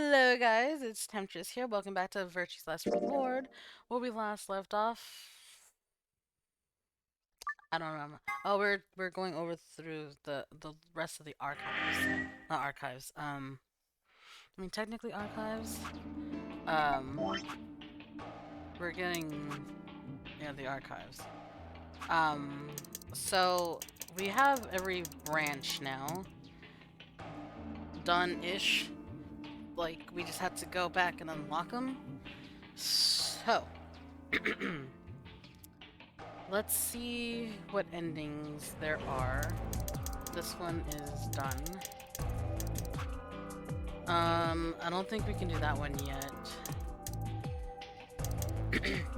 Hello, guys. It's Temptress here. Welcome back to Virtue's Last Reward. Where we last left off, I don't remember. Oh, we're going over through the rest of the archives. Not archives. I mean technically archives. Um, we're getting the archives. Um, so we have every branch now done-ish. Like we just had to go back and unlock them. So. Let's see what endings there are. This one is done. I don't think we can do that one yet.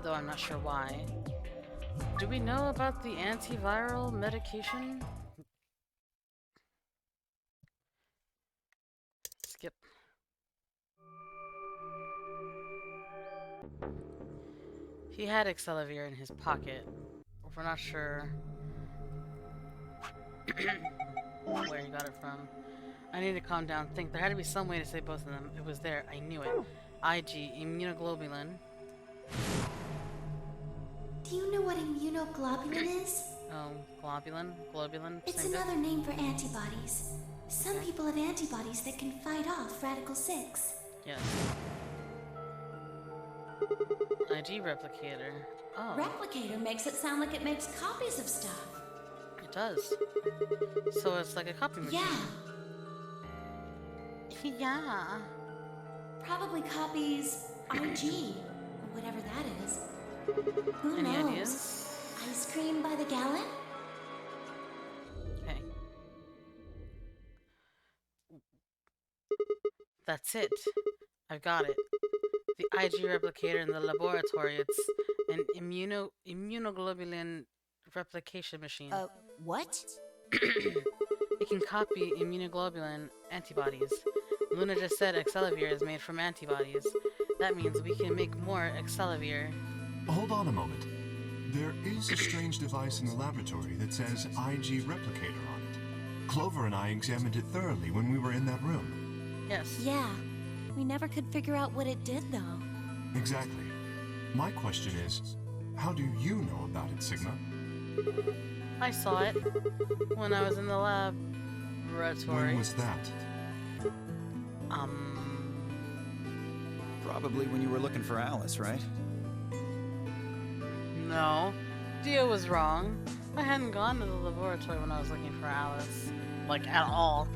Though I'm not sure why. Do we know about the antiviral medication? Skip. He had Excelavir in his pocket. We're not sure where he got it from. I need to calm down. Think there had to be some way to say both of them. It was there. I knew it. IG, immunoglobulin. Do you know what immunoglobulin is? Oh, globulin? Globulin? It's another name for antibodies. Some people have antibodies that can fight off Radical 6. Yes. IG replicator. Oh. Replicator makes it sound like it makes copies of stuff. It does. So it's like a copy machine. Yeah. Yeah. Probably copies IG, or whatever that is. Who Any knows? ideas? Ice cream by the gallon? Okay. That's it. I've got it. The IG replicator in the laboratory. It's an immunoglobulin replication machine. What? It can copy immunoglobulin antibodies. Luna just said Excelavir is made from antibodies. That means we can make more Excelavir. Hold on a moment. There is a strange device in the laboratory that says IG replicator on it. Clover and I examined it thoroughly when we were in that room. Yes. Yeah. We never could figure out what it did, though. Exactly. My question is, how do you know about it, Sigma? I saw it when I was in the laboratory. When was that? Probably when you were looking for Alice, right? No. Dio was wrong. I hadn't gone to the laboratory when I was looking for Alice. Like, at all.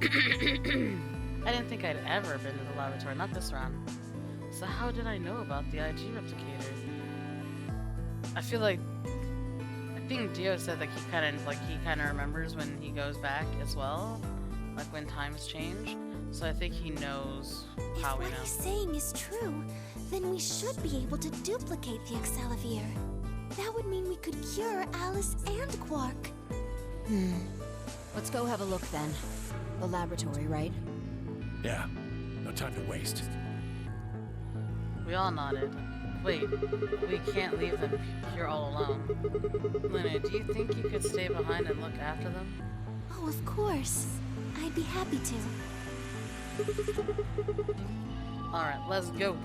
I didn't think I'd ever been to the laboratory, not this round. So how did I know about the IG replicator? I feel like... I think Dio said that he kind of remembers when he goes back as well. Like, when times change. So I think he knows how we know. If what he's saying is true, then we should be able to duplicate the Excelavir. That would mean we could cure Alice and Quark. Let's go have a look then. The laboratory, right? Yeah, no time to waste. We all nodded. Wait, we can't leave them here all alone. Luna, do you think you could stay behind and look after them? Oh, of course. I'd be happy to. Alright, let's go.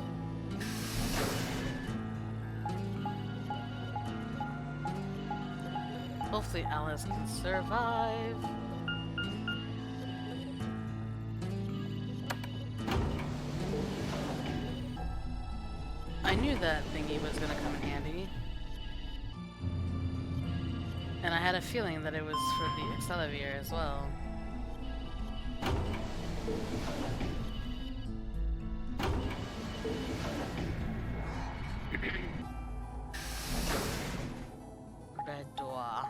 Hopefully Alice can survive. I knew that thingy was gonna come in handy. And I had a feeling that it was for the Excelavir as well. Red door.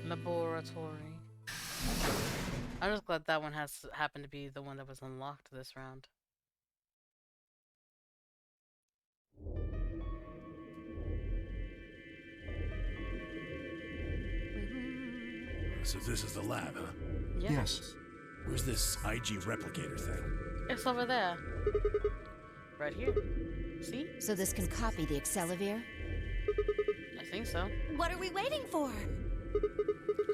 Laboratory. I'm just glad that one has happened to be the one that was unlocked this round. So this is the lab, huh? Yeah. Yes. Where's this IG replicator thing? It's over there. Right here. See? So this can copy the Excelavir? I think so. What are we waiting for?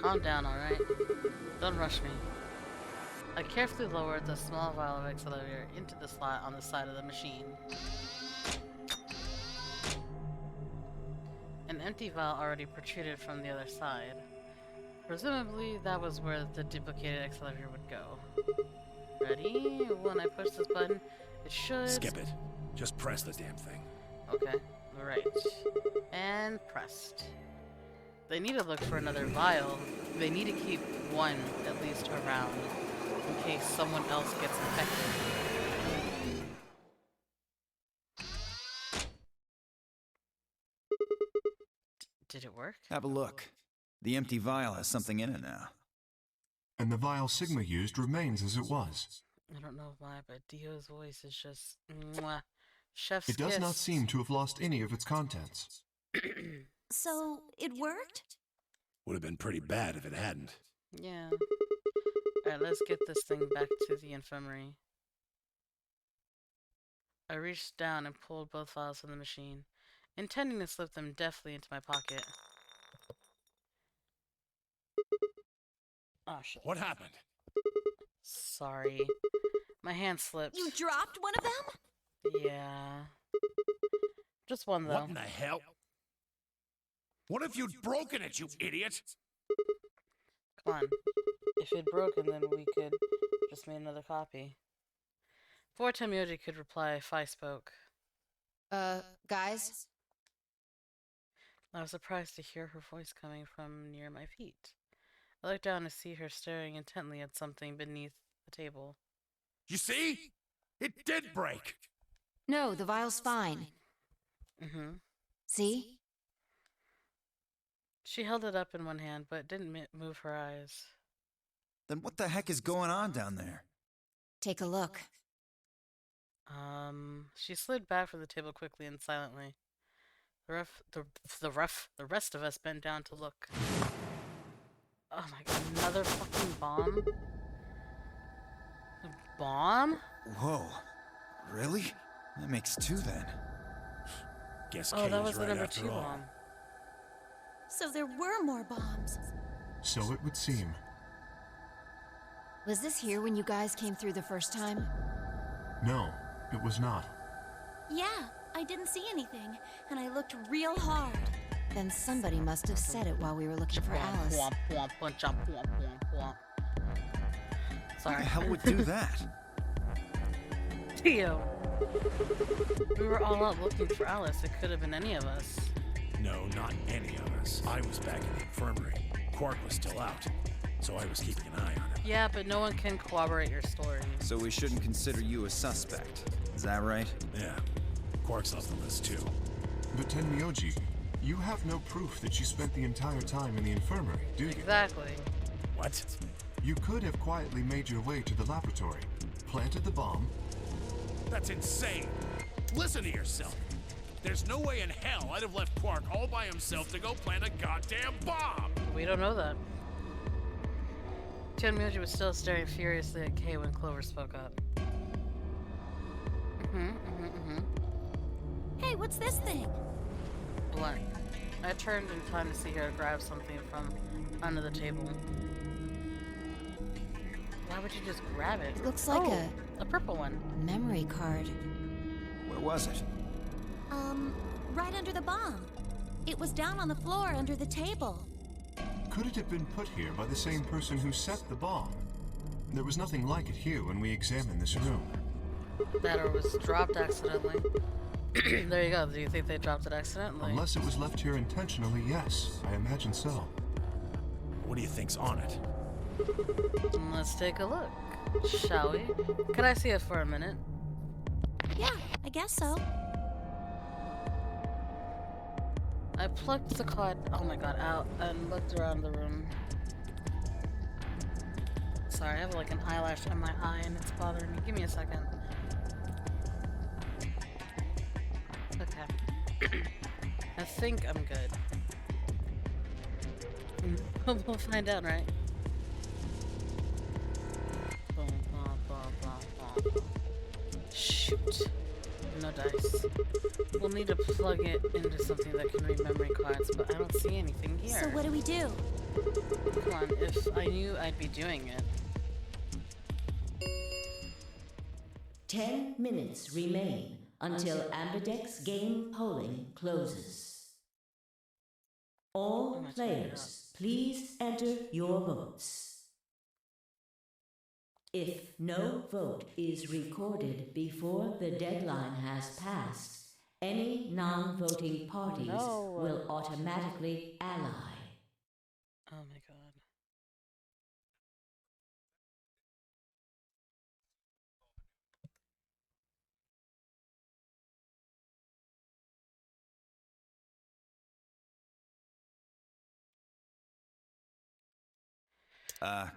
Calm down, alright? Don't rush me. I carefully lowered the small vial of accelerator into the slot on the side of the machine. An empty vial already protruded from the other side. Presumably, that was where the duplicated accelerator would go. Ready? When I push this button, it should... Skip it. Just press the damn thing. Okay, right. And pressed. They need to look for another vial. They need to keep one, at least, around, in case someone else gets infected. Did it work? Have a look. The empty vial has something in it now. And the vial Sigma used remains as it was. I don't know why, but Dio's voice is just... mwah. Chef's It does kiss. not seem to have lost any of its contents. So, it worked? Would have been pretty bad if it hadn't. Yeah. Alright, let's get this thing back to the infirmary. I reached down and pulled both files from the machine, intending to slip them deftly into my pocket. Oh shit. What happened? Sorry. My hand slipped. You dropped one of them? Yeah. Just one though. What in the hell? What if you'd broken it, you idiot? Come on. If it'd broken, then we could just make another copy. Before Temyoji could reply, Fi spoke. Guys? I was surprised to hear her voice coming from near my feet. I looked down to see her staring intently at something beneath the table. You see? It did break. No, the vial's fine. Mm-hmm. See? She held it up in one hand, but didn't move her eyes. Then what the heck is going on down there? Take a look. She slid back from the table quickly and silently. The rest of us bent down to look. Oh my god, another fucking bomb? A bomb? Whoa. Really? That makes two then. Guess Oh, Kay that was the right number after 2 all. bomb. So there were more bombs. So it would seem. Was this here when you guys came through the first time? No, it was not. Yeah, I didn't see anything, and I looked real hard. Then somebody must have said it while we were looking for Alice. Who Sorry. the hell would do that? Theo. We were all out looking for Alice. It could have been any of us. No, not any of us. I was back in the infirmary. Quark was still out, so I was keeping an eye on him. Yeah, but no one can corroborate your story. So we shouldn't consider you a suspect. Is that right? Yeah, Quark's off the list too. But Tenmyoji, you have no proof that you spent the entire time in the infirmary, do you? Exactly. What? You could have quietly made your way to the laboratory, planted the bomb. That's insane. Listen to yourself. There's no way in hell I'd have left Quark all by himself to go plant a goddamn bomb. We don't know that. Tenmyoji was still staring furiously at Kay when Clover spoke up. Hey, what's this thing? Blank. I turned in time to see her grab something from under the table. Why would you just grab it? It looks like a purple one. memory card. Where was it? Right under the bomb. It was down on the floor under the table. Could it have been put here by the same person who set the bomb? There was nothing like it here when we examined this room. That or was dropped accidentally. There you go. Do you think they dropped it accidentally? Unless it was left here intentionally, yes. I imagine so. What do you think's on it? Let's take a look, shall we? Could I see it for a minute? Yeah, I guess so. I plucked the card, oh my god, out and looked around the room. Sorry, I have like an eyelash in my eye and it's bothering me. Give me a second. Okay. I think I'm good. We'll find out, right? Shoot. No dice. device. We'll need to plug it into something that can read memory cards, but I don't see anything here. So what do we do? Come on, if I knew I'd be doing it. 10 minutes remain until Ambidex game polling closes. All players, please enter your votes. If no vote is recorded before the deadline has passed, any non-voting parties will automatically ally. Oh my god.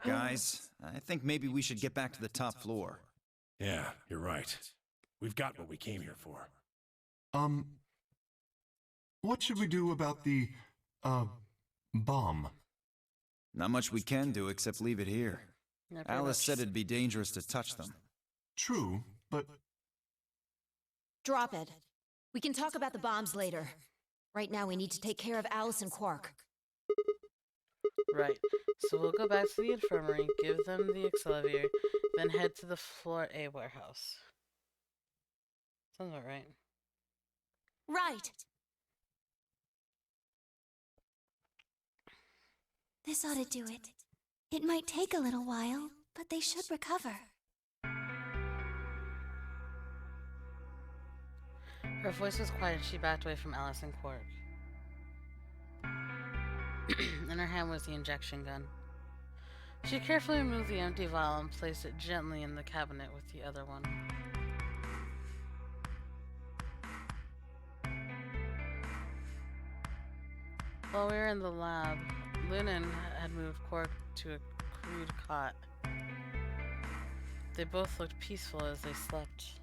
Guys, I think maybe we should get back to the top floor. Yeah, you're right. We've got what we came here for. What should we do about the, bomb? Not much we can do except leave it here. Yeah, pretty Alice much. said it'd be dangerous to touch them. True, but Drop it. We can talk about the bombs later. Right now, we need to take care of Alice and Quark. Right. So we'll go back to the infirmary, give them the Accelerator, then head to the floor A warehouse. Sounds about right. Right. This ought to do it. It might take a little while, but they should recover. Her voice was quiet and she backed away from Alice and Quark. In her hand was the injection gun. She carefully removed the empty vial and placed it gently in the cabinet with the other one. While we were in the lab, Lunan had moved Quark to a crude cot. They both looked peaceful as they slept.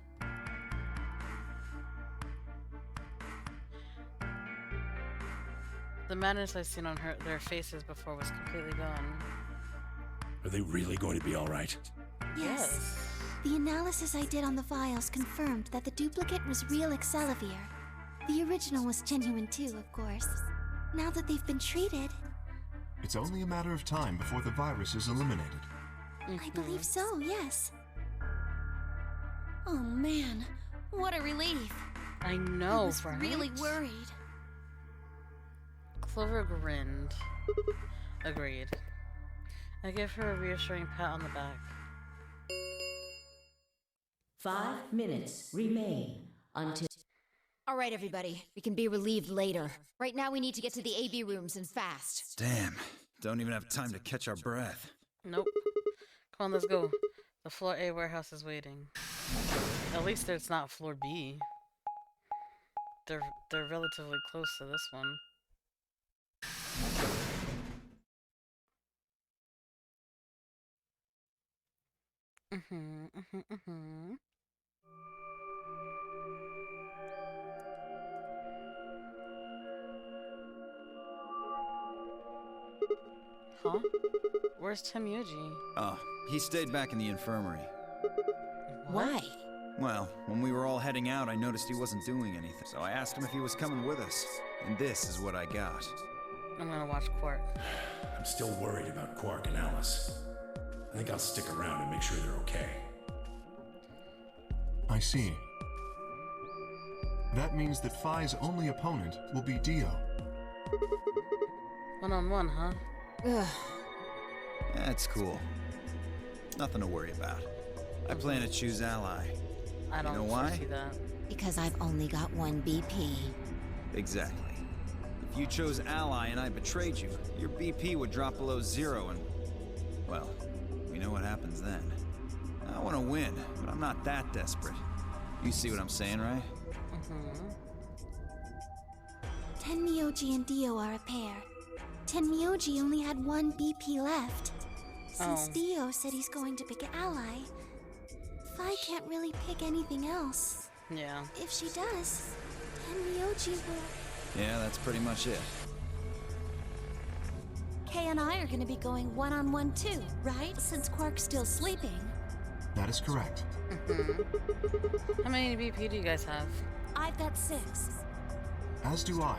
The madness I'd seen on their faces before was completely gone. Are they really going to be all right? Yes. The analysis I did on the vials confirmed that the duplicate was real Accelerator. The original was genuine too, of course. Now that they've been treated, it's only a matter of time before the virus is eliminated. I believe so, yes. Oh man, what a relief. I I know, was right? really worried. Clover grinned. Agreed. I gave her a reassuring pat on the back. 5 minutes remain until... All right, everybody. We can be relieved later. Right now, we need to get to the AB rooms and fast. Damn, don't even have time to catch our breath. Nope. Come on, let's go. The floor A warehouse is waiting. At least it's not floor B. They're relatively close to this one. Huh? Where's Temyoji? Oh, he stayed back in the infirmary. Why? Well, when we were all heading out, I noticed he wasn't doing anything. So I asked him if he was coming with us. And this is what I got. I'm gonna watch Quark. I'm still worried about Quark and Alice. I think I'll stick around and make sure they're okay. I see. That means that Phi's only opponent will be Dio. One-on-one, huh? Ugh. That's cool. Nothing to worry about. I plan to choose Ally. I don't know why? see that. Because I've only got one BP. Exactly. If you chose Ally and I betrayed you, your BP would drop below 0 and... well, we know what happens then. I want to win, but I'm not that desperate. You see what I'm saying, right? Tenmyoji and Dio are a pair. Tenmyoji only had one BP left. Since Oh. Dio said he's going to pick Ally, Phi can't really pick anything else. Yeah. If she does, Tenmyoji will... Yeah, that's pretty much it. Kay and I are going to be going one-on-one too, right? Since Quark's still sleeping. That is correct. How many BP do you guys have? I've got 6. As do I.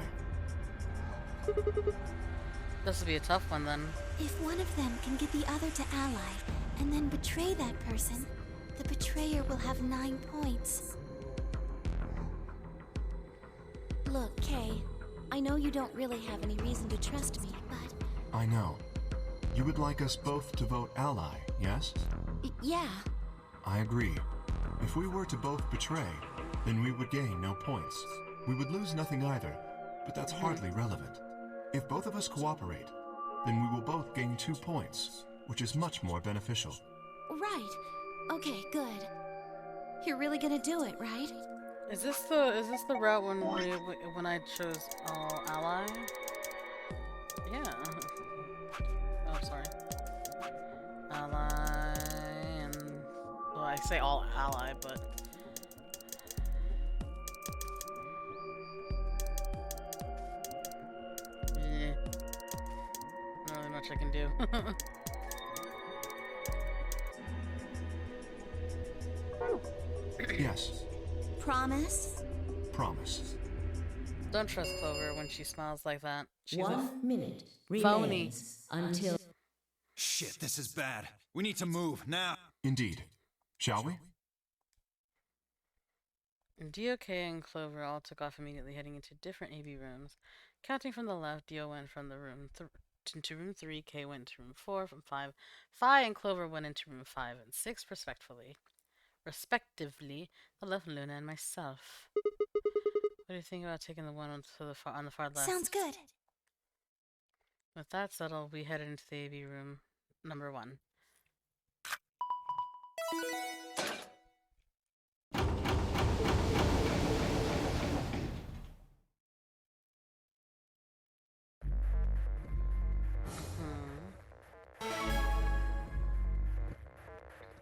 This will be a tough one then. If one of them can get the other to ally, and then betray that person, the betrayer will have 9 points. Look, Kay, I know you don't really have any reason to trust me, but... I know. You would like us both to vote ally, yes? Yeah. I agree. If we were to both betray, then we would gain no points. We would lose nothing either, but that's hardly relevant. If both of us cooperate, then we will both gain 2 points, which is much more beneficial. Right. Okay, good. You're really gonna do it, right? Is this the route when I chose all ally? Yeah. Oh, sorry. Ally and well, I say all ally, but yeah, not really much I can do. Yes. Promise? Promise. Don't trust Clover when she smiles like that. She's 1 minute phony. remains until... Shit, this is bad. We need to move, now. Indeed. Shall we? DOK and Clover all took off immediately, heading into different AV rooms. Counting from the left, Dio went from the room into room 3, K went into room 4, from 5. Phi and Clover went into room 5 and 6, respectively, the left Luna and myself. What do you think about taking the one on the far left? Sounds good. With that settled, we headed into the AV room number 1.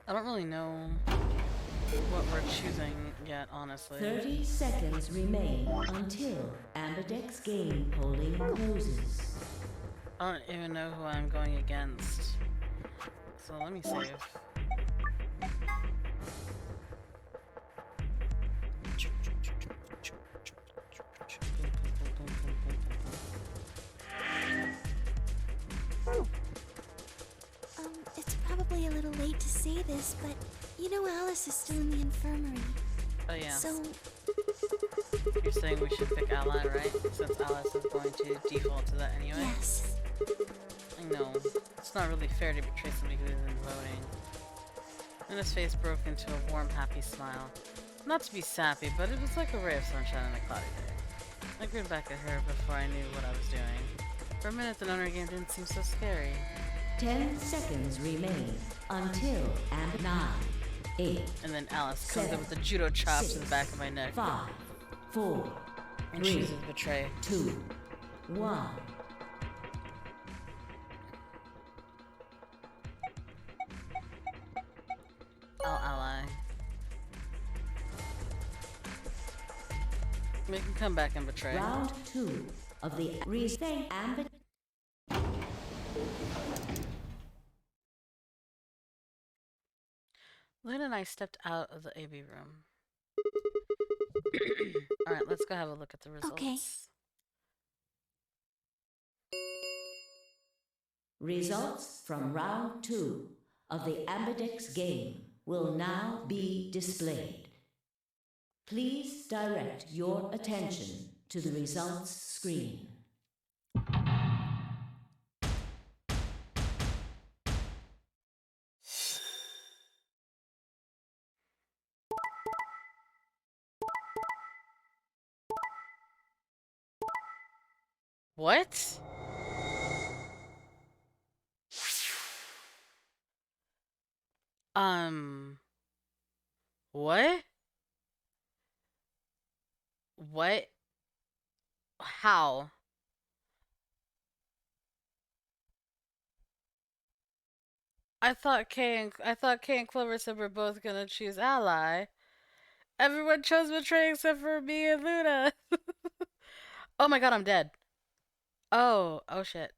I don't really know what we're choosing yet, honestly. 30 seconds remain until Ambidex game polling closes. I don't even know who I'm going against. So let me save. It's probably a little late to say this, but you know Alice is still in the infirmary. Oh yeah. So, You're saying we should pick ally, right? Since Alice is going to default to that anyway? yes. I know. It's not really fair to betray somebody who isn't voting. And his face broke into a warm, happy smile. Not to be sappy, but it was like a ray of sunshine on a cloudy day. I grinned back at her before I knew what I was doing. For a minute, the Nonary game didn't seem so scary. 10 seconds remain until 9, 8, And then Alice comes in with a judo chop to the back of my neck. 5, 4, And 3, chooses betray. 2, 1. I'll ally. We can come back and betray. Round 2 of the rethink Ambit. Luna and I stepped out of the AV room. Alright, let's go have a look at the results. Okay. Results from round 2 of the Ambidex game will now be displayed. Please direct your attention to the results screen. What? What? What? How? I thought Kay and Clover said we're both gonna choose ally. Everyone chose betray except for me and Luna. Oh my god, I'm dead. Oh shit.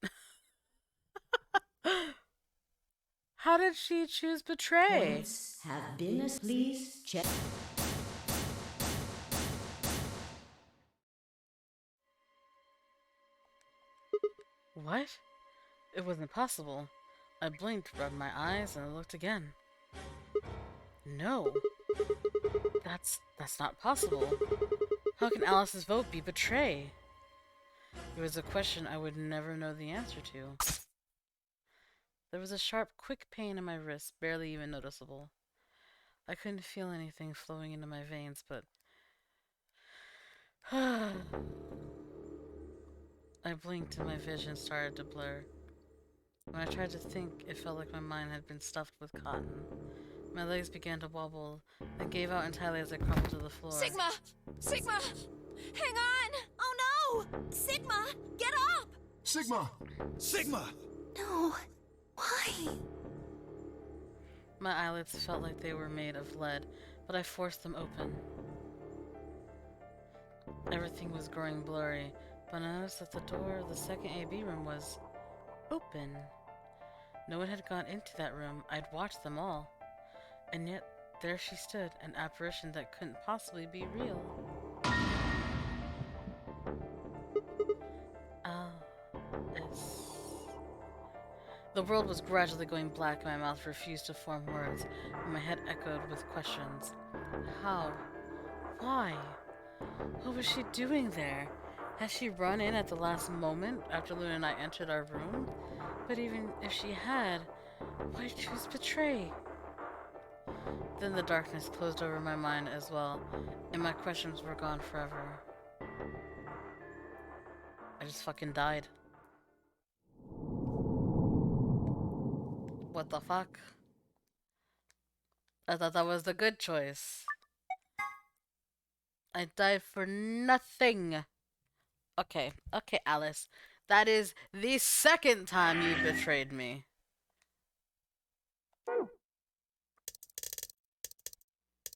How did she choose betray? Points have been please check. What? It wasn't possible. I blinked, rubbed my eyes, and looked again. No. That's not possible. How can Alice's vote be betray? It was a question I would never know the answer to. There was a sharp, quick pain in my wrist, barely even noticeable. I couldn't feel anything flowing into my veins, but... I blinked and my vision started to blur. When I tried to think, it felt like my mind had been stuffed with cotton. My legs began to wobble, then gave out entirely as I crumpled to the floor. Sigma! Sigma! Hang on! Oh no! Sigma! Get up! Sigma! Sigma! No. Why? My eyelids felt like they were made of lead, but I forced them open. Everything was growing blurry, but I noticed that the door of the second AB room was open. No one had gone into that room. I'd watched them all. And yet, there she stood, an apparition that couldn't possibly be real. Alice. The world was gradually going black, and my mouth refused to form words, and my head echoed with questions. How? Why? What was she doing there? Had she run in at the last moment after Luna and I entered our room? But even if she had, why choose betray? Then the darkness closed over my mind as well, and my questions were gone forever. I just fucking died. What the fuck? I thought that was the good choice. I died for nothing. Okay, Alice. That is the second time you betrayed me.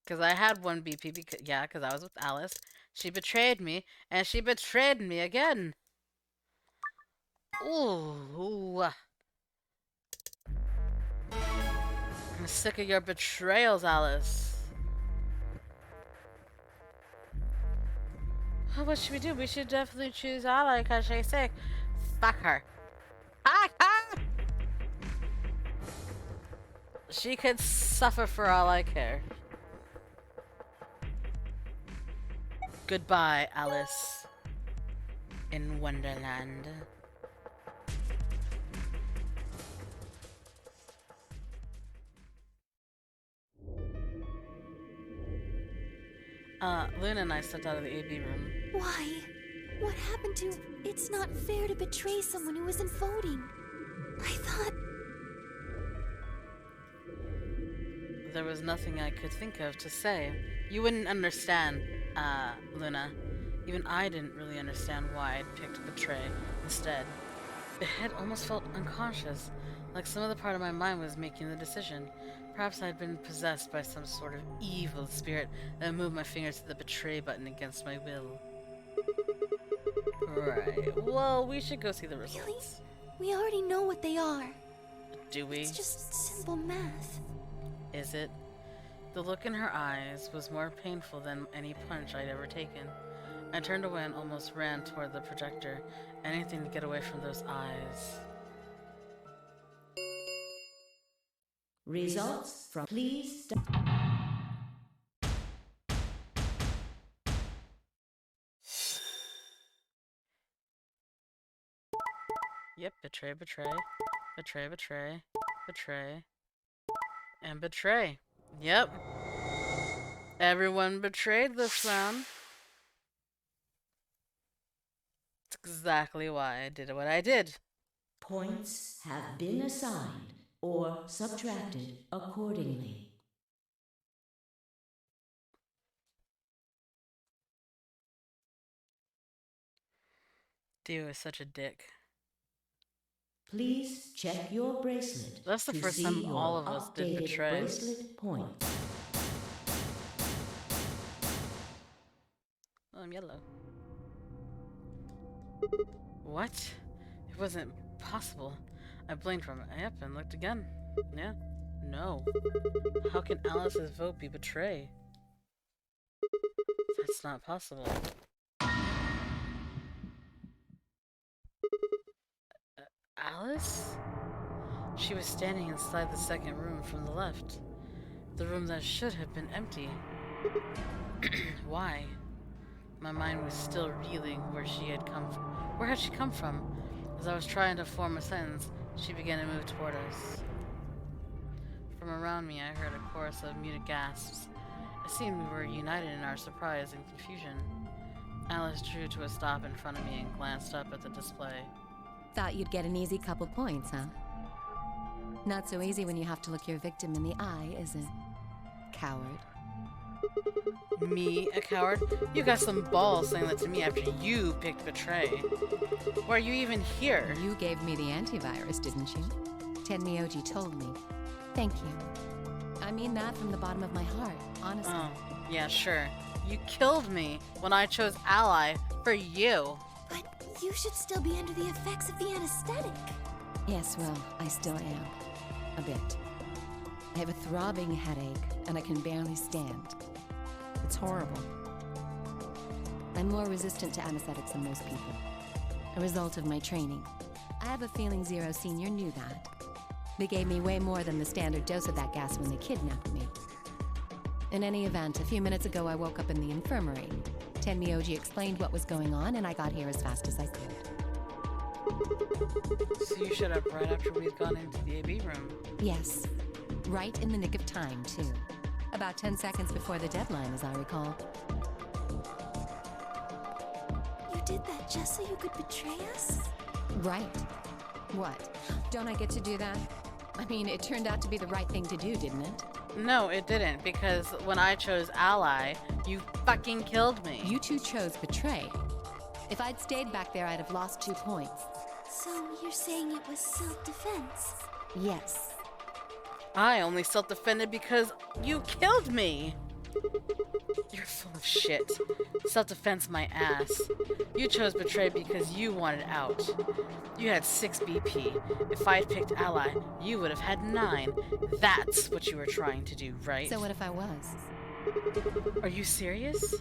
Because I had one BP, because I was with Alice. She betrayed me, and she betrayed me again. Ooh. I'm sick of your betrayals, Alice. Oh, what should we do? We should definitely choose Ally because she's sick. Fuck her. Fuck her! She could suffer for all I care. Goodbye, Alice. In Wonderland. Luna and I stepped out of the AB room. Why? What happened to... It's not fair to betray someone who isn't voting. I thought... There was nothing I could think of to say. You wouldn't understand, Luna. Even I didn't really understand why I'd picked betray instead. The head almost felt unconscious, like some other part of my mind was making the decision. Perhaps I'd been possessed by some sort of evil spirit that moved my fingers to the betray button against my will. Right. Well, we should go see the results. Really? We already know what they are. Do we? It's just simple math. Is it? The look in her eyes was more painful than any punch I'd ever taken. I turned away and almost ran toward the projector. Anything to get away from those eyes. Results from please. Yep, betray, betray, betray, betray, betray, and betray. Yep. Everyone betrayed this round. That's exactly why I did what I did. Points have been assigned or subtracted accordingly. Dio is such a dick. Please check your bracelet. That's the to first see time your all of us did updated betray. bracelet points. Oh, I'm yellow. What? It wasn't possible. I blinked from it. Yep, and looked again. Yeah. No. How can Alice's vote be betray? That's not possible. Alice? She was standing inside the second room from the left. The room that should have been empty. Why? My mind was still reeling where she had come from. Where had she come from? As I was trying to form a sentence, she began to move toward us. From around me, I heard a chorus of muted gasps. It seemed we were united in our surprise and confusion. Alice drew to a stop in front of me and glanced up at the display. Thought you'd get an easy couple points, huh? Not so easy when you have to look your victim in the eye, is it? Coward. Me, a coward? You got some balls saying that to me after you picked Betray. Why are you even here? You gave me the antivirus, didn't you? Tenmyoji told me. Thank you. I mean that from the bottom of my heart, honestly. Oh, yeah, sure. You killed me when I chose Ally for you. But you should still be under the effects of the anesthetic. Yes, well, I still am. A bit. I have a throbbing headache, and I can barely stand. It's horrible. I'm more resistant to anesthetics than most people. A result of my training. I have a feeling Zero Senior knew that. They gave me way more than the standard dose of that gas when they kidnapped me. In any event, a few minutes ago I woke up in the infirmary. Tenmyoji explained what was going on, and I got here as fast as I could. So you showed up right after we'd gone into the AB room. Yes. Right in the nick of time, too. About 10 seconds before the deadline, as I recall. You did that just so you could betray us? Right. What? Don't I get to do that? I mean, it turned out to be the right thing to do, didn't it? No, it didn't, because when I chose Ally, you fucking killed me. You two chose Betray. If I'd stayed back there, I'd have lost 2 points. So you're saying it was self-defense? Yes. I only self-defended because you killed me. You're full of shit. Self-defense my ass. You chose Betray because you wanted out. You had 6 BP. If I'd picked Ally, you would have had 9. That's what you were trying to do, right? So what if I was? Are you serious?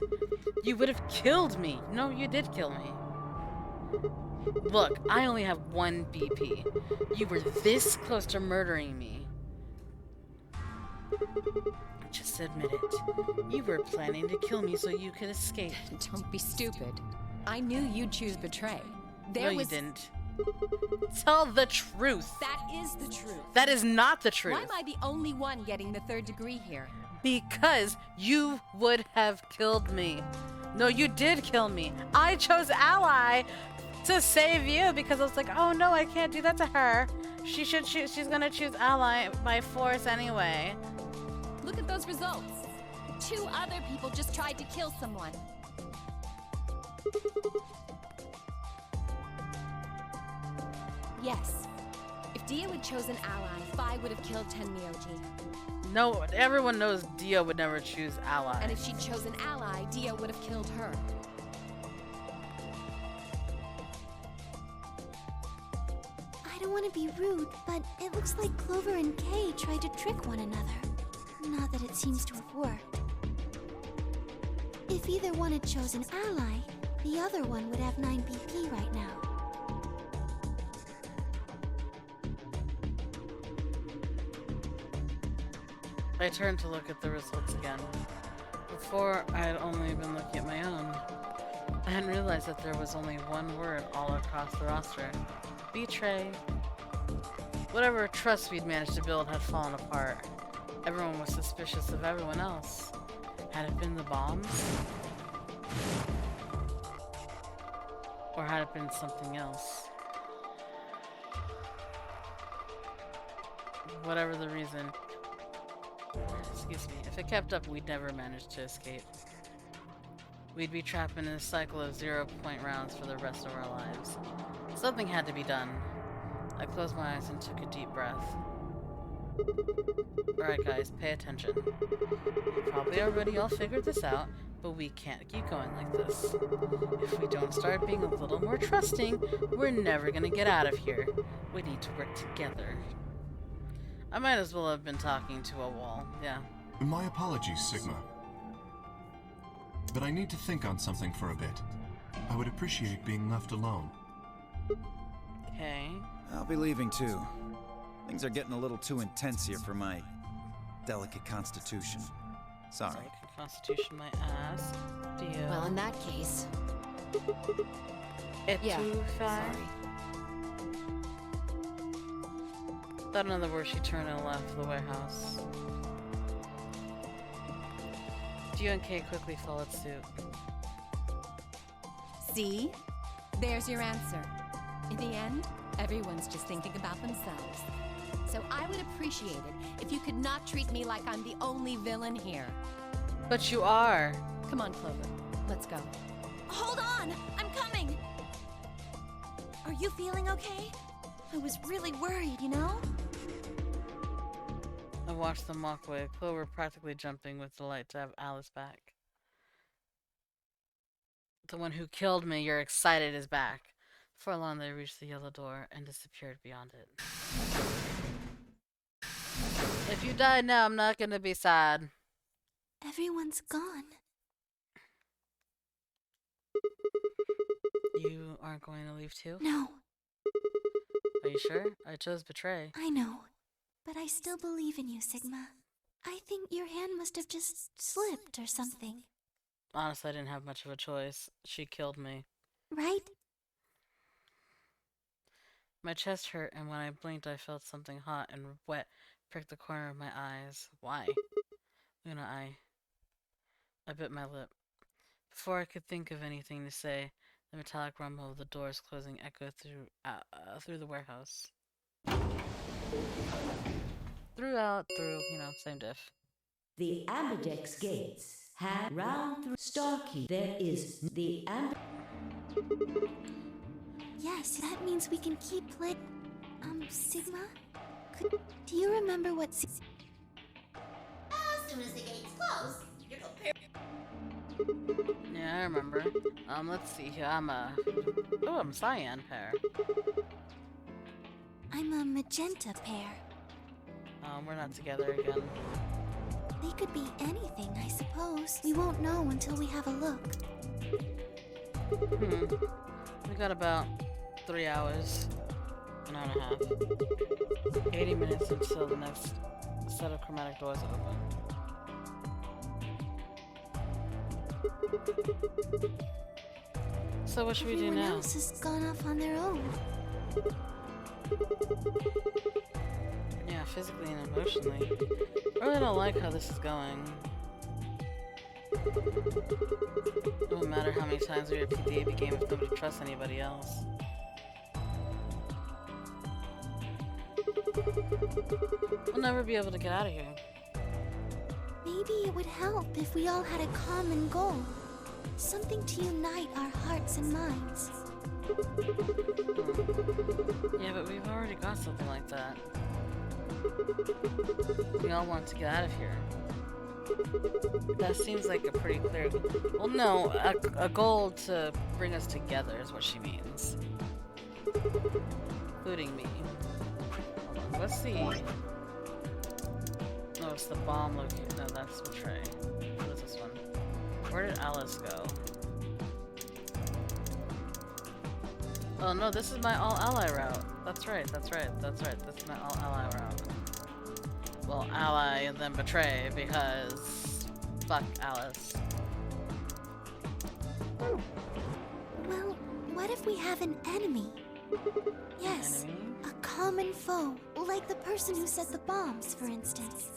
You would have killed me. No, you did kill me. Look, I only have 1 BP. You were this close to murdering me. Just admit it. You were planning to kill me so you could escape. Don't be stupid. I knew you'd choose Betray. No, you didn't. Tell the truth. That is the truth. That is not the truth. Why am I the only one getting the 3rd degree here? Because you would have killed me. No, you did kill me. I chose Ally to save you because I was like, oh no, I can't do that to her. She should choose. She's gonna choose Ally by force anyway. Look at those results. 2 other people just tried to kill someone. Yes. If Dio had chosen Ally, Phi would have killed Tenmyoji. No, everyone knows Dio would never choose Ally. And if she'd chosen Ally, Dio would have killed her. I don't want to be rude, but it looks like Clover and Kay tried to trick one another. Not that it seems to have worked. If either one had chosen Ally, the other one would have 9 BP right now. I turned to look at the results again. Before, I had only been looking at my own. I hadn't realized that there was only one word all across the roster. Betray. Whatever trust we'd managed to build had fallen apart. Everyone was suspicious of everyone else. Had it been the bombs? Or had it been something else? Whatever the reason. Excuse me. If it kept up, we'd never manage to escape. We'd be trapped in a cycle of 0-point rounds for the rest of our lives. Something had to be done. I closed my eyes and took a deep breath. Alright guys, pay attention. You probably already all figured this out, but we can't keep going like this. If we don't start being a little more trusting, we're never gonna get out of here. We need to work together. I might as well have been talking to a wall, yeah. My apologies, Sigma. But I need to think on something for a bit. I would appreciate being left alone. Okay. I'll be leaving too. Things are getting a little too intense here for my delicate constitution. Sorry. Delicate constitution, my ass. Deal. Well, in that case, It's too far. sorry. Without another word, she turned and left the warehouse. Dio and Kay quickly followed suit. See? There's your answer. In the end, everyone's just thinking about themselves. So I would appreciate it if you could not treat me like I'm the only villain here. But you are. Come on, Clover. Let's go. Hold on! I'm coming! Are you feeling okay? I was really worried, you know? I watched them walk away, Clover practically jumping with delight to have Alice back. The one who killed me, you're excited, is back. For long, they reached the yellow door and disappeared beyond it. If you die now, I'm not gonna be sad. Everyone's gone. You aren't going to leave too? No, Are you sure? I chose betray. I know. But I still believe in you, Sigma. I think your hand must have just slipped or something. Honestly, I didn't have much of a choice. She killed me. Right? My chest hurt, and when I blinked, I felt something hot and wet prick the corner of my eyes. Why? Luna, I bit my lip. Before I could think of anything to say, the metallic rumble of the doors closing echoed through the warehouse. Through, same diff. The Ambidex gates have round through Starkey. There is the Yes, that means we can keep playing. Sigma? Do you remember what As soon as the gates close, it'll appear. Yeah, I remember. Let's see here. I'm cyan pear. I'm a magenta pear. We're not together again. They could be anything, I suppose. We won't know until we have a look. We got about 3 hours. An hour and a half. 80 minutes until the next set of chromatic doors open. So what should we do Everyone now? else has gone off on their own. Yeah, physically and emotionally. I really don't like how this is going. It doesn't matter how many times we repeat the AB game if nobody trusts anybody else. We'll never be able to get out of here. Maybe it would help if we all had a common goal. Something to unite our hearts and minds. Yeah, but we've already got something like that. We all want to get out of here. That seems like a pretty clear... Well, no, a goal to bring us together is what she means. Including me. Hold on, let's see. No, it's the bomb location. No, that's Betray. What is this one? Where did Alice go? Oh no, this is my all-ally route. That's right. This is my all-ally route. Well, ally and then betray, because... fuck Alice. Well, what if we have an enemy? Yes, Enemy? a common foe. Like the person who set the bombs, for instance.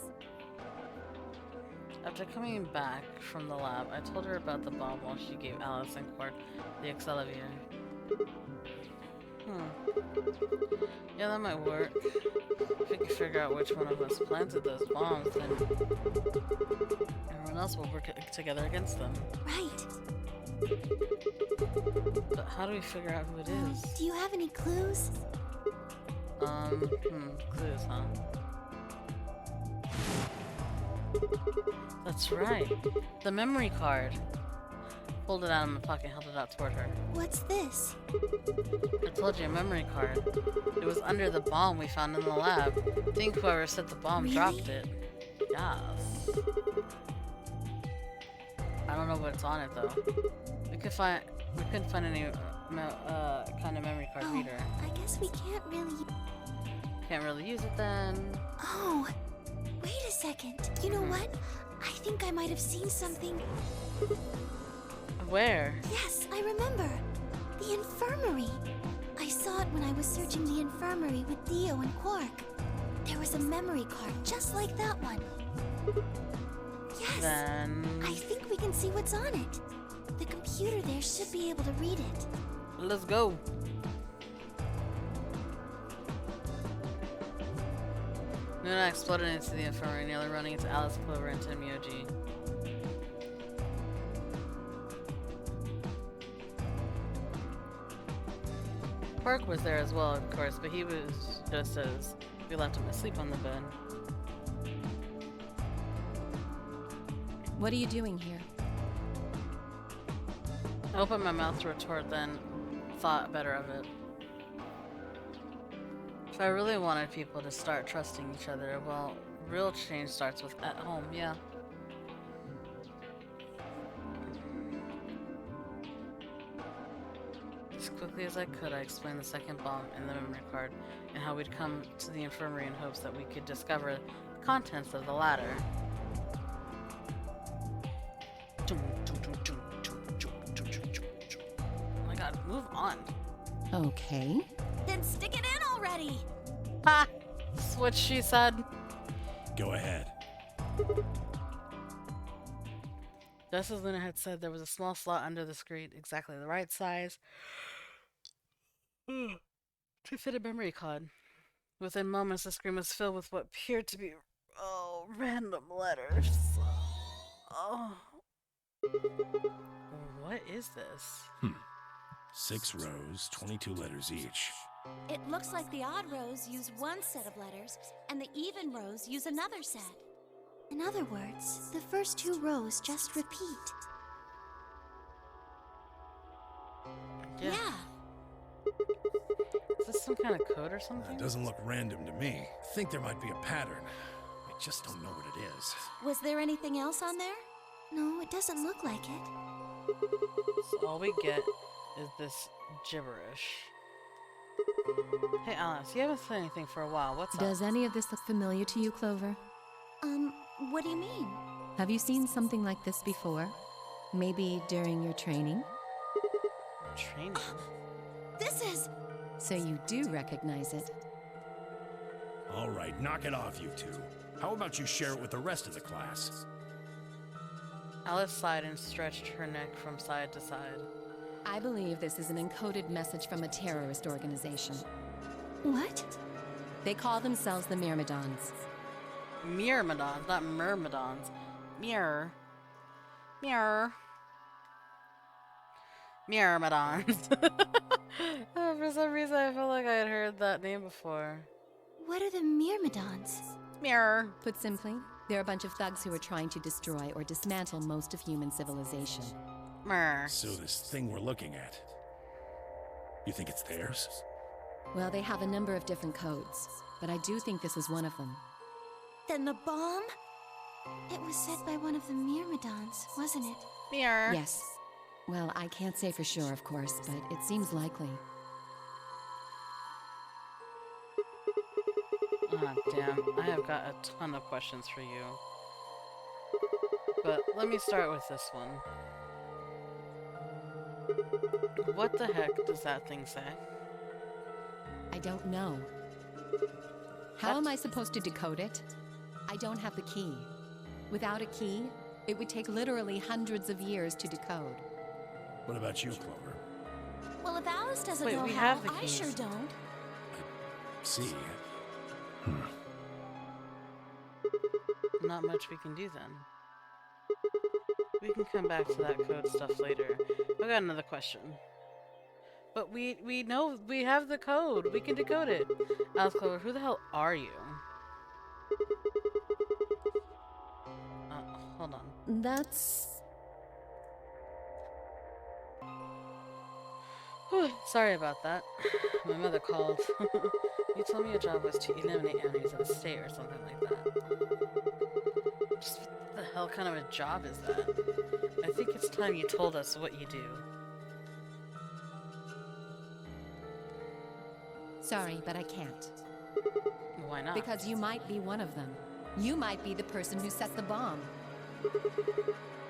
After coming back from the lab, I told her about the bomb while she gave Alice and Quark the Excellivier. Yeah, that might work. If we can figure out which one of us planted those bombs, then everyone else will work together against them. Right. But how do we figure out who it is? Do you have any clues? Clues, huh? That's right. The memory card. Pulled it out of my pocket and held it out toward her. What's this? I told you, a memory card. It was under the bomb we found in the lab. I think whoever set the bomb dropped it. Yes. I don't know what's on it though. We couldn't find any kind of memory card reader. I guess we can't really... Can't really use it then. Oh, wait a second. You know what? I think I might have seen something. Where? Yes, I remember. The infirmary. I saw it when I was searching the infirmary with Theo and Quark. There was a memory card just like that one. Yes. Then... I think we can see what's on it. The computer there should be able to read it. Let's go. Luna exploded into the infirmary, nearly running into Alice, Clover, and MYYYRRR. Quark was there as well, of course, but he was just as we left him asleep on the bed. What are you doing here? I opened my mouth to retort, then thought better of it. If I really wanted people to start trusting each other, well, real change starts with at home, yeah. As quickly as I could, I explained the second bomb in the memory card and how we'd come to the infirmary in hopes that we could discover the contents of the latter. Oh my god, move on. Okay. Then stick it in already! Ha! That's what she said. Go ahead. Just as Luna had said, there was a small slot under the screen, exactly the right size to fit a memory card. Within moments, the screen was filled with what appeared to be, random letters. Oh. What is this? 6 rows, 22 letters each. It looks like the odd rows use one set of letters, and the even rows use another set. In other words, the first 2 rows just repeat. Yeah. Is this some kind of code or something? It doesn't look random to me. I think there might be a pattern. I just don't know what it is. Was there anything else on there? No, it doesn't look like it. So all we get is this gibberish. Hey Alice, you haven't said anything for a while. What's Does up? any of this look familiar to you, Clover? What do you mean? Have you seen something like this before? Maybe during your training? Training? This is... So you do recognize it. All right, knock it off, you two. How about you share it with the rest of the class? Alice sighed and stretched her neck from side to side. I believe this is an encoded message from a terrorist organization. What? They call themselves the Myrmidons. Myrmidons, not Myrmidons. Mirror. Mirror. Myrmidons. For some reason, I feel like I had heard that name before. What are the Myrmidons? Mirror. Put simply, they're a bunch of thugs who are trying to destroy or dismantle most of human civilization. Mer. So this thing we're looking at, you think it's theirs? Well, they have a number of different codes, but I do think this is one of them. Then the bomb? It was set by one of the Myrmidons, wasn't it? Mirror. Yes. Well, I can't say for sure, of course, but it seems likely. Ah, damn. I have got a ton of questions for you. But let me start with this one. What the heck does that thing say? I don't know. How am I supposed to decode it? I don't have the key. Without a key, it would take literally hundreds of years to decode. What about you, Clover? Well, if Alice doesn't Wait, know we how, have the I keys. sure don't. See? Not much we can do then. We can come back to that code stuff later. I got another question. But we know we have the code. We can decode it. Alice, Clover, who the hell are you? Hold on. That's... Whew, sorry about that. My mother called. You told me your job was to eliminate enemies of the state or something like that. Just what the hell kind of a job is that? I think it's time you told us what you do. Sorry, but I can't. Why not? Because you might be one of them. You might be the person who set the bomb.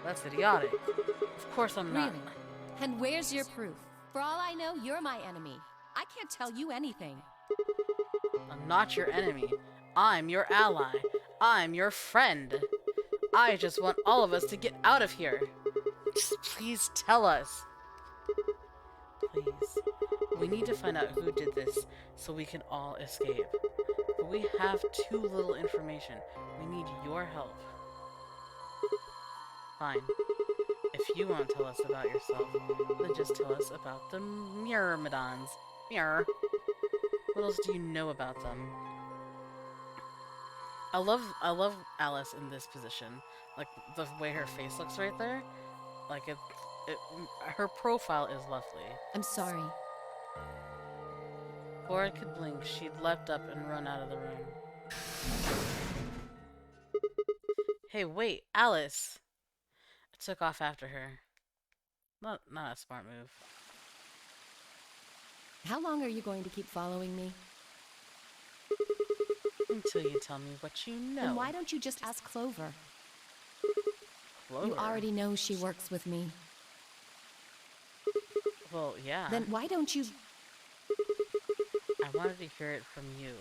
That's idiotic. Of course I'm not. Really? And where's your proof? For all I know, you're my enemy. I can't tell you anything. I'm not your enemy. I'm your ally. I'm your friend. I just want all of us to get out of here. Just please tell us. Please. We need to find out who did this so we can all escape. But we have too little information. We need your help. Fine. If you won't tell us about yourself, then just tell us about the Myrmidons. Mirror. What else do you know about them? I love Alice in this position. Like, the way her face looks right there. Like, her profile is lovely. I'm sorry. Before I could blink, she'd leapt up and run out of the room. Hey, wait, Alice! I took off after her. Not a smart move. How long are you going to keep following me? Until you tell me what you know. And why don't you just ask Clover? Clover? You already know she works with me. Well, yeah. Then why don't you... I wanted to hear it from you.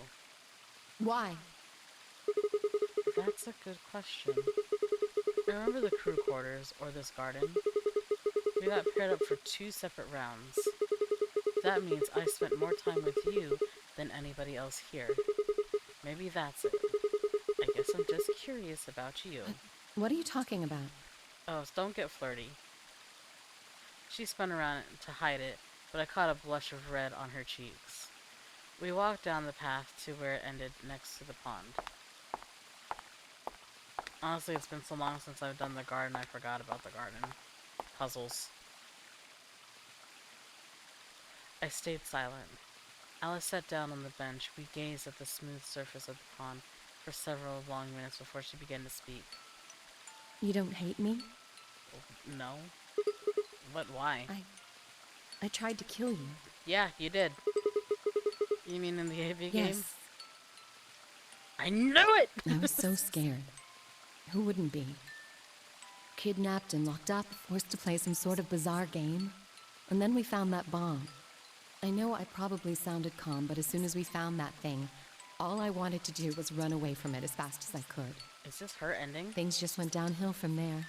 Why? That's a good question. Remember the crew quarters, or this garden? We got paired up for 2 separate rounds. That means I spent more time with you than anybody else here. Maybe that's it. I guess I'm just curious about you. What are you talking about? Oh, so don't get flirty. She spun around to hide it, but I caught a blush of red on her cheeks. We walked down the path to where it ended next to the pond. Honestly, it's been so long since I've done the garden, I forgot about the garden puzzles. I stayed silent. Alice sat down on the bench. We gazed at the smooth surface of the pond for several long minutes before she began to speak. You don't hate me? No. But why? I tried to kill you. Yeah, you did. You mean in the AV game? Yes. I knew it! I was so scared. Who wouldn't be? Kidnapped and locked up, forced to play some sort of bizarre game. And then we found that bomb. I know I probably sounded calm, but as soon as we found that thing, all I wanted to do was run away from it as fast as I could. Is this her ending? Things just went downhill from there.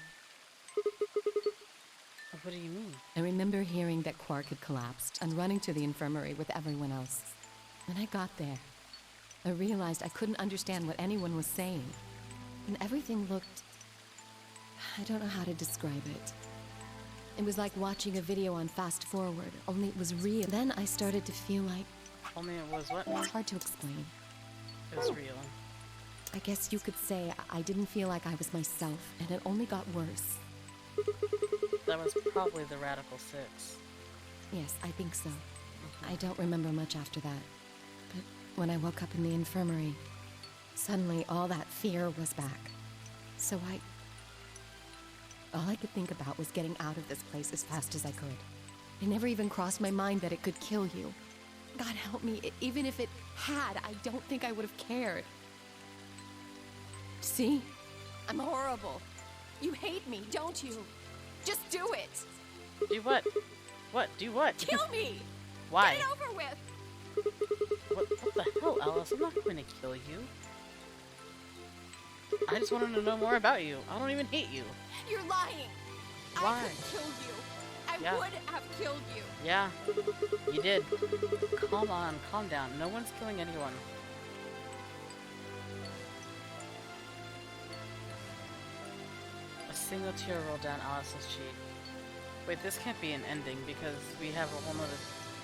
What do you mean? I remember hearing that Quark had collapsed and running to the infirmary with everyone else. When I got there, I realized I couldn't understand what anyone was saying. And everything looked... I don't know how to describe it. It was like watching a video on fast forward, only it was real. Then I started to feel like... Only it was what? It's hard to explain. It was real. I guess you could say I didn't feel like I was myself, and it only got worse. That was probably the Radical 6. Yes, I think so. I don't remember much after that. But when I woke up in the infirmary, suddenly all that fear was back. So all I could think about was getting out of this place as fast as I could. It never even crossed my mind that it could kill you. God help me, even if it had, I don't think I would have cared. See? I'm horrible. You hate me, don't you? Just do it! Do what? What? Do what? Kill me! Why? Get it over with! What the hell, Alice? I'm not going to kill you. I just wanted to know more about you. I don't even hate you. You're lying! Why? I could kill you. I would have killed you. Yeah, you did. Calm on, calm down. No one's killing anyone. A single tear rolled down Alice's cheek. Wait, this can't be an ending because we have a whole nother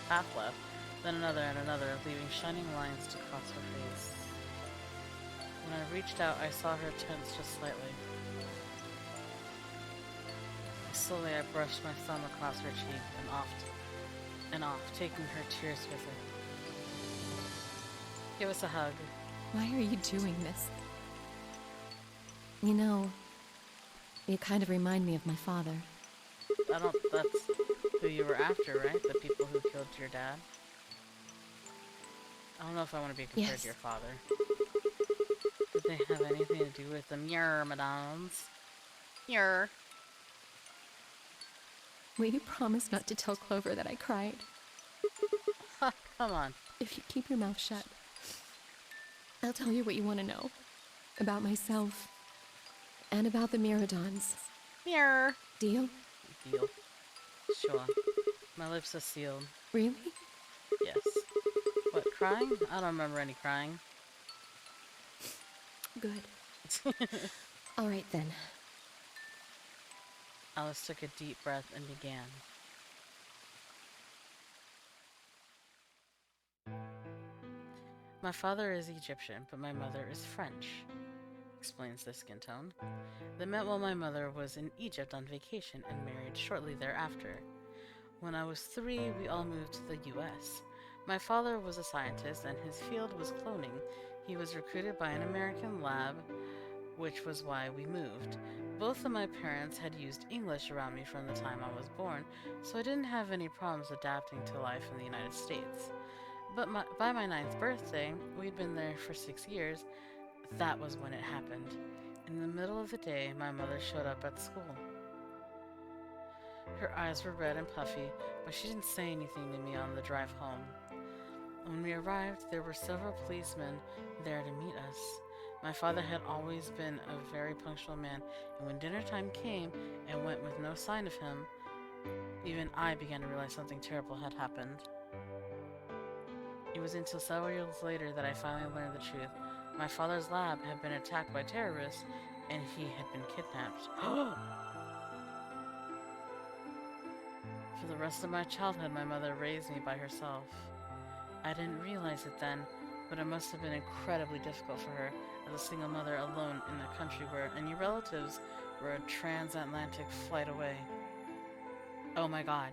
path left. Then another and another, leaving shining lines to cross her face. When I reached out, I saw her tense just slightly. Slowly, I brushed my thumb across her cheek and off, taking her tears with her. Give us a hug. Why are you doing this? You know, you kind of remind me of my father. That's who you were after, right? The people who killed your dad? I don't know if I want to be compared Yes. to your father. Did they have anything to do with the myrmidons? Yer. Will you promise not to tell Clover that I cried? Ha, come on. If you keep your mouth shut, I'll tell you what you want to know. About myself. And about the Myrmidons. Yer. Deal? Deal. Sure. My lips are sealed. Really? Yes. What, crying? I don't remember any crying. Good. All right then. Alice took a deep breath and began. My father is Egyptian, but my mother is French, explains the skin tone. They met while my mother was in Egypt on vacation and married shortly thereafter. When I was 3, we all moved to the US. My father was a scientist and his field was cloning. He was recruited by an American lab, which was why we moved. Both of my parents had used English around me from the time I was born, so I didn't have any problems adapting to life in the United States. But by my 9th birthday, we'd been there for 6 years. That was when it happened. In the middle of the day, my mother showed up at school. Her eyes were red and puffy, but she didn't say anything to me on the drive home. When we arrived, there were several policemen there to meet us. My father had always been a very punctual man, and when dinner time came and went with no sign of him, even I began to realize something terrible had happened. It was until several years later that I finally learned the truth. My father's lab had been attacked by terrorists, and he had been kidnapped. For the rest of my childhood, my mother raised me by herself. I didn't realize it then, but it must have been incredibly difficult for her as a single mother alone in a country where any relatives were a transatlantic flight away. Oh my god.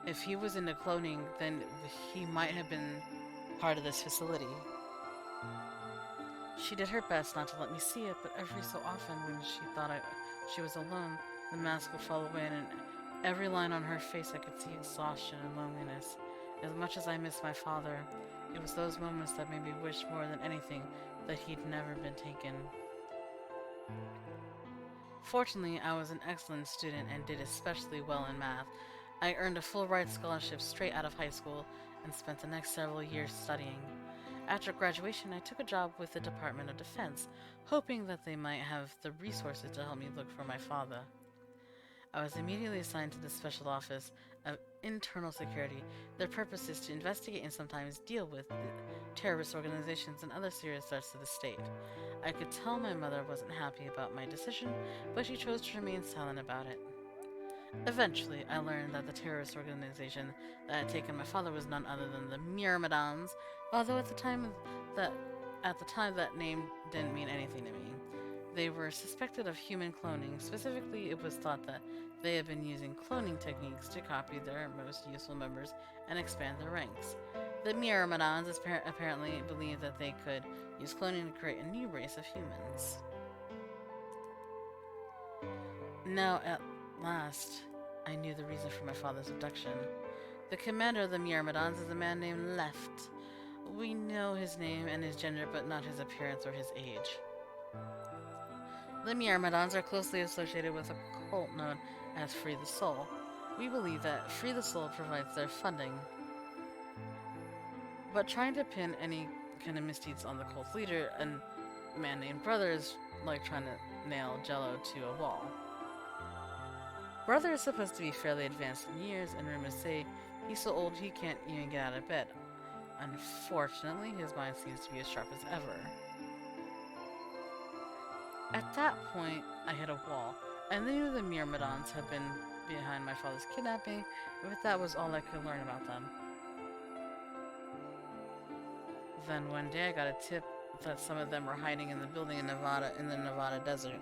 If he was into cloning, then he might have been part of this facility. She did her best not to let me see it, but every so often when she thought she was alone, the mask would fall away, and in every line on her face I could see exhaustion and loneliness. As much as I missed my father, it was those moments that made me wish more than anything that he'd never been taken. Fortunately, I was an excellent student and did especially well in math. I earned a full-ride scholarship straight out of high school and spent the next several years studying. After graduation, I took a job with the Department of Defense, hoping that they might have the resources to help me look for my father. I was immediately assigned to the Special Office of Internal Security. Their purpose is to investigate and sometimes deal with terrorist organizations and other serious threats to the state. I could tell my mother wasn't happy about my decision, but she chose to remain silent about it. Eventually, I learned that the terrorist organization that had taken my father was none other than the Myrmidons, although at the time that name didn't mean anything to me. They were suspected of human cloning. Specifically, it was thought that they had been using cloning techniques to copy their most useful members and expand their ranks. The Myrmidons apparently believed that they could use cloning to create a new race of humans. Now, at last, I knew the reason for my father's abduction. The commander of the Myrmidons is a man named Left. We know his name and his gender, but not his appearance or his age. The Myrmidons are closely associated with a cult known as Free the Soul. We believe that Free the Soul provides their funding. But trying to pin any kind of misdeeds on the cult's leader, a man named Brother, is like trying to nail Jello to a wall. Brother is supposed to be fairly advanced in years, and rumors say he's so old he can't even get out of bed. Unfortunately, his mind seems to be as sharp as ever. At that point, I hit a wall. I knew the Myrmidons had been behind my father's kidnapping, but that was all I could learn about them. Then one day I got a tip that some of them were hiding in the building in the Nevada desert.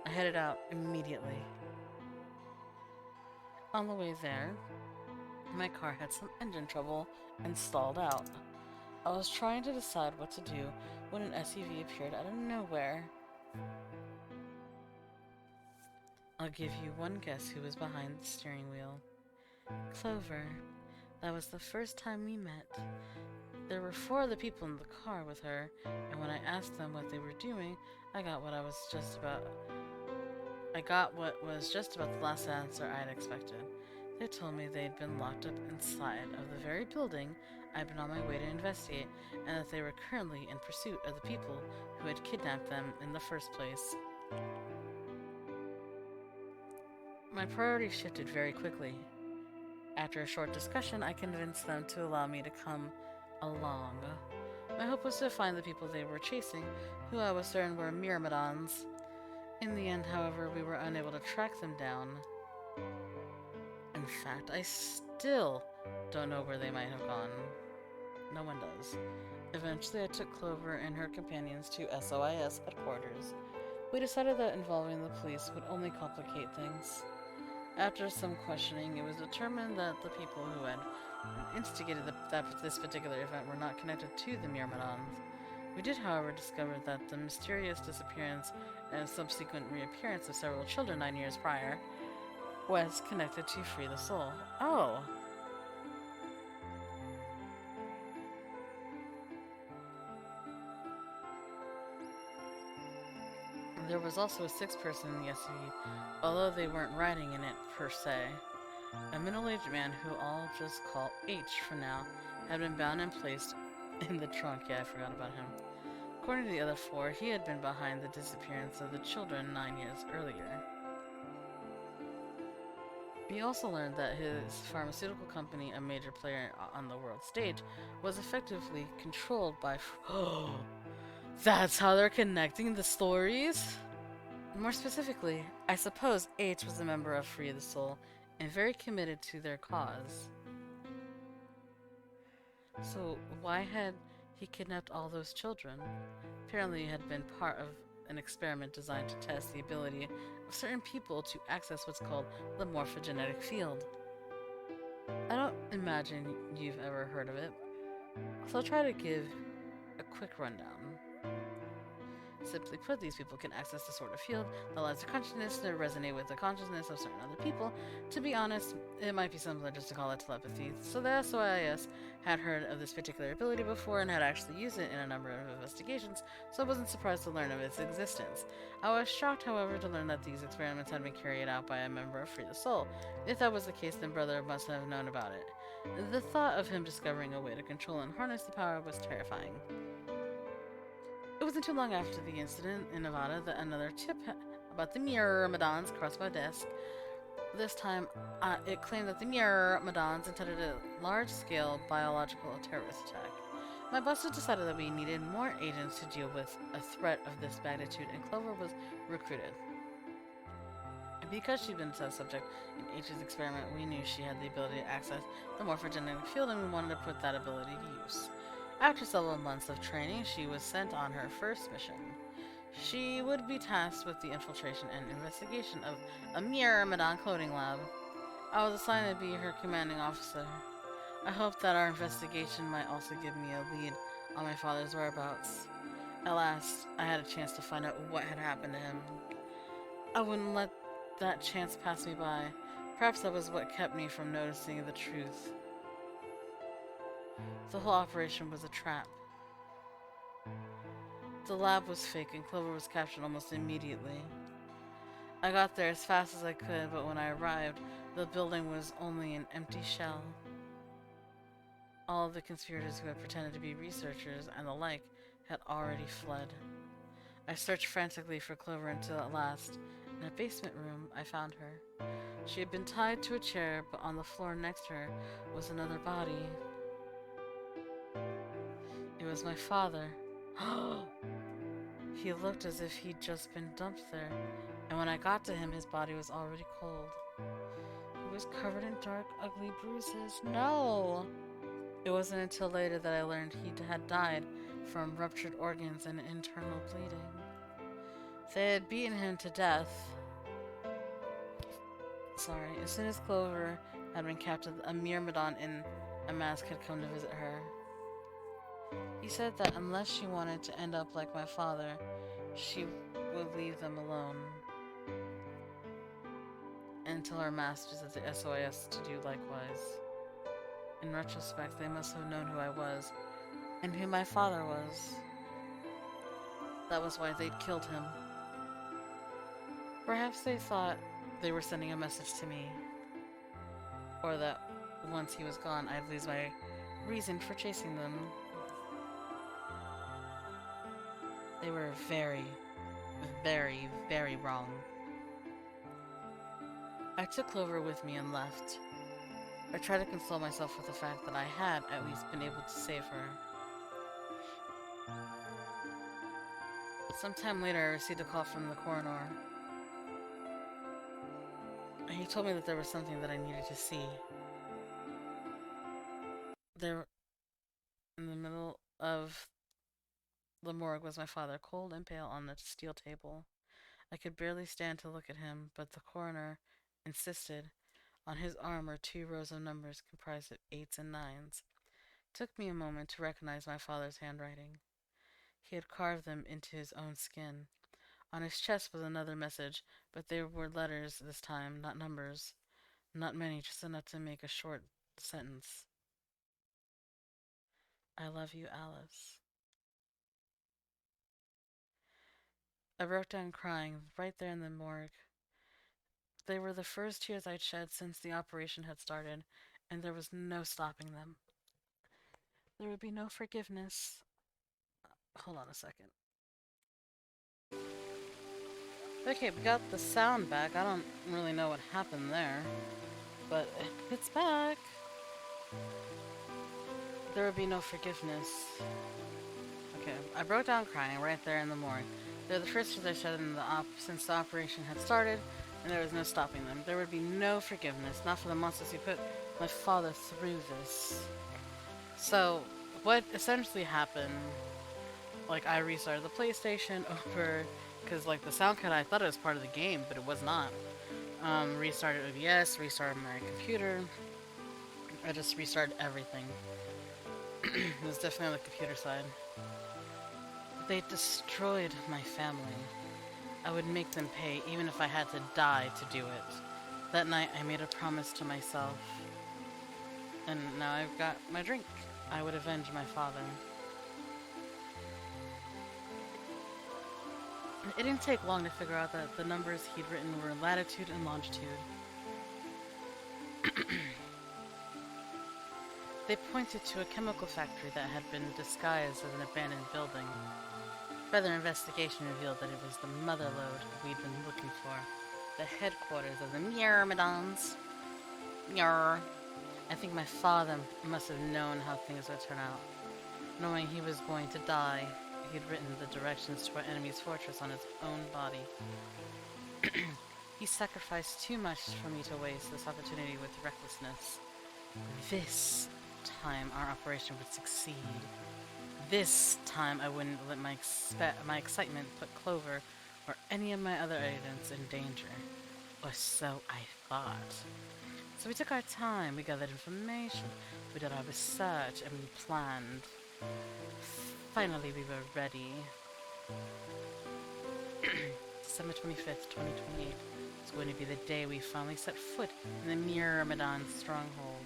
I headed out immediately. On the way there, my car had some engine trouble and stalled out. I was trying to decide what to do when an SUV appeared out of nowhere. I'll give you one guess who was behind the steering wheel. Clover. That was the first time we met. There were 4 other people in the car with her, and when I asked them what they were doing, I got what was just about the last answer I'd expected. They told me they'd been locked up inside of the very building I'd been on my way to investigate, and that they were currently in pursuit of the people who had kidnapped them in the first place. My priorities shifted very quickly. After a short discussion, I convinced them to allow me to come along. My hope was to find the people they were chasing, who I was certain were Myrmidons. In the end, however, we were unable to track them down. In fact, I still don't know where they might have gone. No one does. Eventually, I took Clover and her companions to SOIS headquarters. We decided that involving the police would only complicate things. After some questioning, it was determined that the people who had instigated this particular event were not connected to the Myrmidons. We did, however, discover that the mysterious disappearance and subsequent reappearance of several children 9 years prior was connected to Free the Soul. Oh! There was also a 6th person in the SUV, although they weren't riding in it per se. A middle-aged man who I'll just call H for now had been bound and placed in the trunk. Yeah, I forgot about him. According to the other 4, he had been behind the disappearance of the children 9 years earlier. We also learned that his pharmaceutical company, a major player on the world stage, was effectively controlled by... Oh, that's how they're connecting the stories? More specifically, I suppose H was a member of Free the Soul and very committed to their cause. So why had he kidnapped all those children? Apparently it had been part of an experiment designed to test the ability of certain people to access what's called the morphogenetic field. I don't imagine you've ever heard of it, so I'll try to give a quick rundown. Simply put, these people can access the sort of field that allows their consciousness to resonate with the consciousness of certain other people. To be honest, it might be simpler just to call it telepathy. So the SOIS had heard of this particular ability before and had actually used it in a number of investigations, so I wasn't surprised to learn of its existence. I was shocked, however, to learn that these experiments had been carried out by a member of Free the Soul. If that was the case, then Brother must have known about it. The thought of him discovering a way to control and harness the power was terrifying. It wasn't too long after the incident in Nevada that another tip about the Myrmidons crossed my desk. This time, it claimed that the Myrmidons intended a large-scale biological terrorist attack. My bosses decided that we needed more agents to deal with a threat of this magnitude, and Clover was recruited. Because she'd been a test subject in H's experiment, we knew she had the ability to access the morphogenetic field, and we wanted to put that ability to use. After several months of training, she was sent on her first mission. She would be tasked with the infiltration and investigation of a Myrmidon cloning lab. I was assigned to be her commanding officer. I hoped that our investigation might also give me a lead on my father's whereabouts. At last, I had a chance to find out what had happened to him. I wouldn't let that chance pass me by. Perhaps that was what kept me from noticing the truth. The whole operation was a trap. The lab was fake and Clover was captured almost immediately. I got there as fast as I could, but when I arrived, the building was only an empty shell. All of the conspirators who had pretended to be researchers and the like had already fled. I searched frantically for Clover until at last, in a basement room, I found her. She had been tied to a chair, but on the floor next to her was another body. It was my father. He looked as if he'd just been dumped there, and when I got to him, his body was already cold. He was covered in dark, ugly bruises. No! It wasn't until later that I learned he had died from ruptured organs and internal bleeding. They had beaten him to death. As soon as Clover had been captured, a Myrmidon in a mask had come to visit her. He said that unless she wanted to end up like my father, she would leave them alone. And tell her masters at the SOS to do likewise. In retrospect, they must have known who I was, and who my father was. That was why they'd killed him. Perhaps they thought they were sending a message to me, or that once he was gone, I'd lose my reason for chasing them. They were very, very, very wrong. I took Clover with me and left. I tried to console myself with the fact that I had at least been able to save her. Sometime later, I received a call from the coroner. He told me that there was something that I needed to see. There, in the middle of the morgue, was my father, cold and pale on the steel table. I could barely stand to look at him, but the coroner insisted. On his arm were 2 rows of numbers comprised of 8s and 9s. It took me a moment to recognize my father's handwriting. He had carved them into his own skin. On his chest was another message, but they were letters this time, not numbers. Not many, just enough to make a short sentence. I love you, Alice. I broke down crying right there in the morgue. They were the first tears I'd shed since the operation had started, and there was no stopping them. There would be no forgiveness. Hold on a second. Okay, we got the sound back. I don't really know what happened there, but it's back. There would be no forgiveness. Okay, I broke down crying right there in the morgue. They're the first tears I shed since the operation had started, and there was no stopping them. There would be no forgiveness, not for the monsters who put my father through this. So, what essentially happened, like, I restarted the PlayStation over, because, like, the sound cut, I thought it was part of the game, but it was not. Restarted OBS, restarted my computer. I just restarted everything. It was definitely on the computer side. They destroyed my family. I would make them pay, even if I had to die to do it. That night, I made a promise to myself. And now I've got my drink. I would avenge my father. It didn't take long to figure out that the numbers he'd written were latitude and longitude. They pointed to a chemical factory that had been disguised as an abandoned building. Further investigation revealed that it was the mother lode we'd been looking for. The headquarters of the Myrmidons. Yarr. I think my father must have known how things would turn out. Knowing he was going to die, he'd written the directions to our enemy's fortress on his own body. He sacrificed too much for me to waste this opportunity with recklessness. This time our operation would succeed. This time I wouldn't let my excitement put Clover or any of my other agents in danger. Or so I thought. So we took our time, we gathered information, we did our research, and we planned. Finally we were ready. December 25th, 2028 is going to be the day we finally set foot in the Myrmidon stronghold.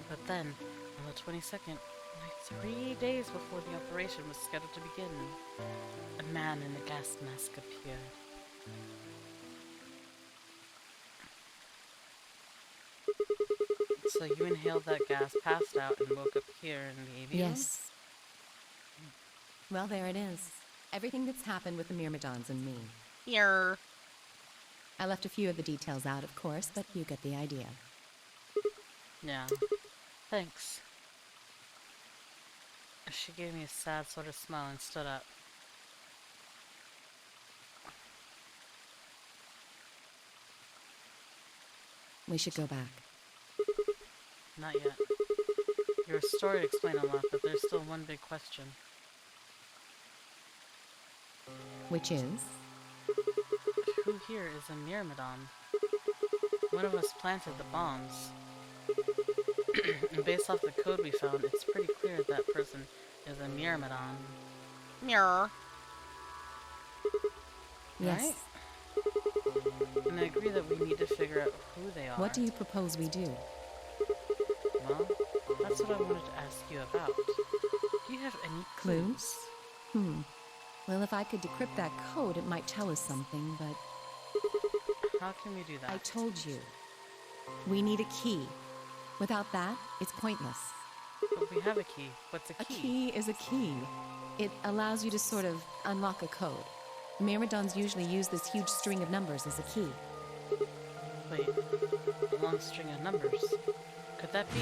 But then, on the 22nd, only 3 days before the operation was scheduled to begin, a man in a gas mask appeared. So you inhaled that gas, passed out, and woke up here in the aviary? Yes. Well, there it is. Everything that's happened with the Myrmidons and me. Here. I left a few of the details out, of course, but you get the idea. Yeah. Thanks. She gave me a sad sort of smile and stood up. We should go back. Not yet. Your story explained a lot, but there's still one big question. Which is? Who here is a Myrmidon? One of us planted the bombs. And based off the code we found, it's pretty clear that person is a Myrmidon. Mirror. Yes. Right? And I agree that we need to figure out who they are. What do you propose we do? Well, that's what I wanted to ask you about. Do you have any clues? Well, if I could decrypt that code, it might tell us something, but How can we do that? I told you. We need a key. Without that, it's pointless. But we have a key. What's a key? A key is a key. It allows you to sort of unlock a code. Myrmidons usually use this huge string of numbers as a key. Wait, a long string of numbers. Could that be?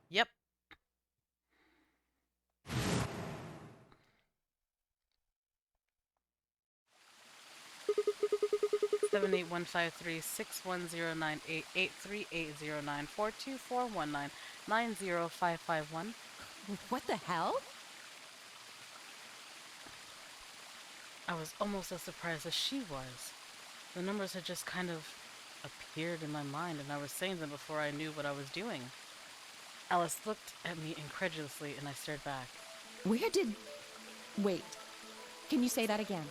Yep. Seven 8153-6109-883-809-424199-90551. What the hell? I was almost as surprised as she was. The numbers had just kind of appeared in my mind, and I was saying them before I knew what I was doing. Alice looked at me incredulously, and I stared back. Where did... Wait. Can you say that again?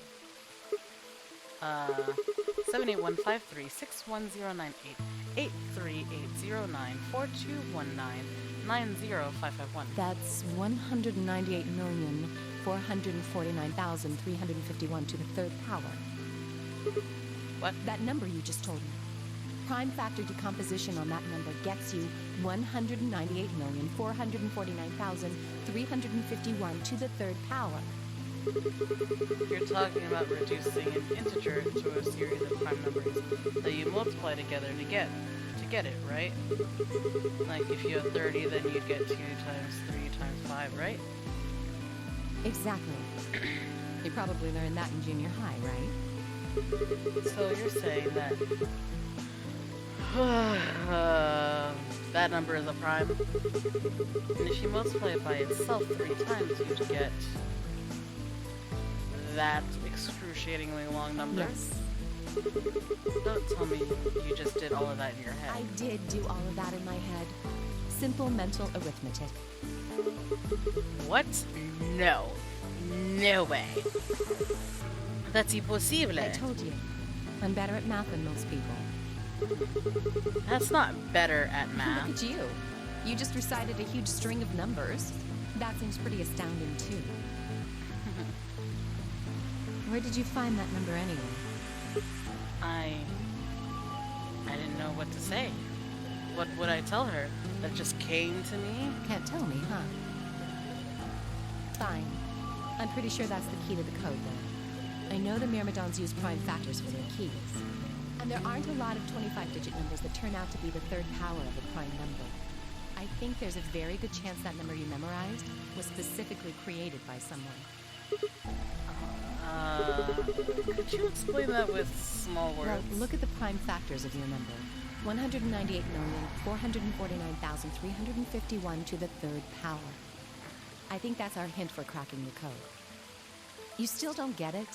78153-6109-883-809-4219-90551. That's 198,449,351 to the third power. What? That number you just told me. Prime factor decomposition on that number gets you 198,449,351 to the third power. You're talking about reducing an integer into a series of prime numbers that you multiply together to get it, right? Like if you have 30, then you'd get 2 times 3 times 5, right? Exactly. You probably learned that in junior high, right? So you're saying that that number is a prime, and if you multiply it by itself 3 times, you'd get that excruciatingly long number? Yes. Don't tell me you just did all of that in your head. I did do all of that in my head. Simple mental arithmetic. What? No. No way. That's impossible. I told you. I'm better at math than most people. That's not better at math. Look at you. You just recited a huge string of numbers. That seems pretty astounding, too. Where did you find that number anyway? I didn't know what to say. What would I tell her? That just came to me? Can't tell me, huh? Fine. I'm pretty sure that's the key to the code, then. I know the Myrmidons use prime factors for their keys. And there aren't a lot of 25-digit numbers that turn out to be the third power of a prime number. I think there's a very good chance that number you memorized was specifically created by someone. Could you explain that with small words? Well, look at the prime factors of your number. 198,449,351 to the third power. I think that's our hint for cracking the code. You still don't get it?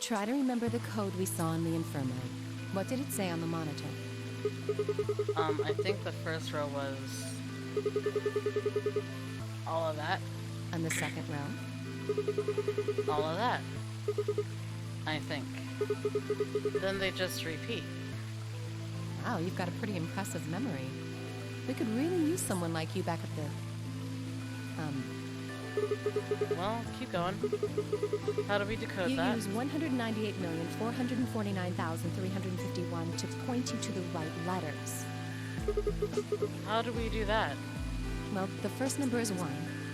Try to remember the code we saw in the infirmary. What did it say on the monitor? I think the first row was all of that. And the second row? All of that. I think. Then they just repeat. Wow, you've got a pretty impressive memory. We could really use someone like you back at the... Well, keep going. How do we decode You that? use 198,449,351 to point you to the right letters. How do we do that? Well, the first number is 1,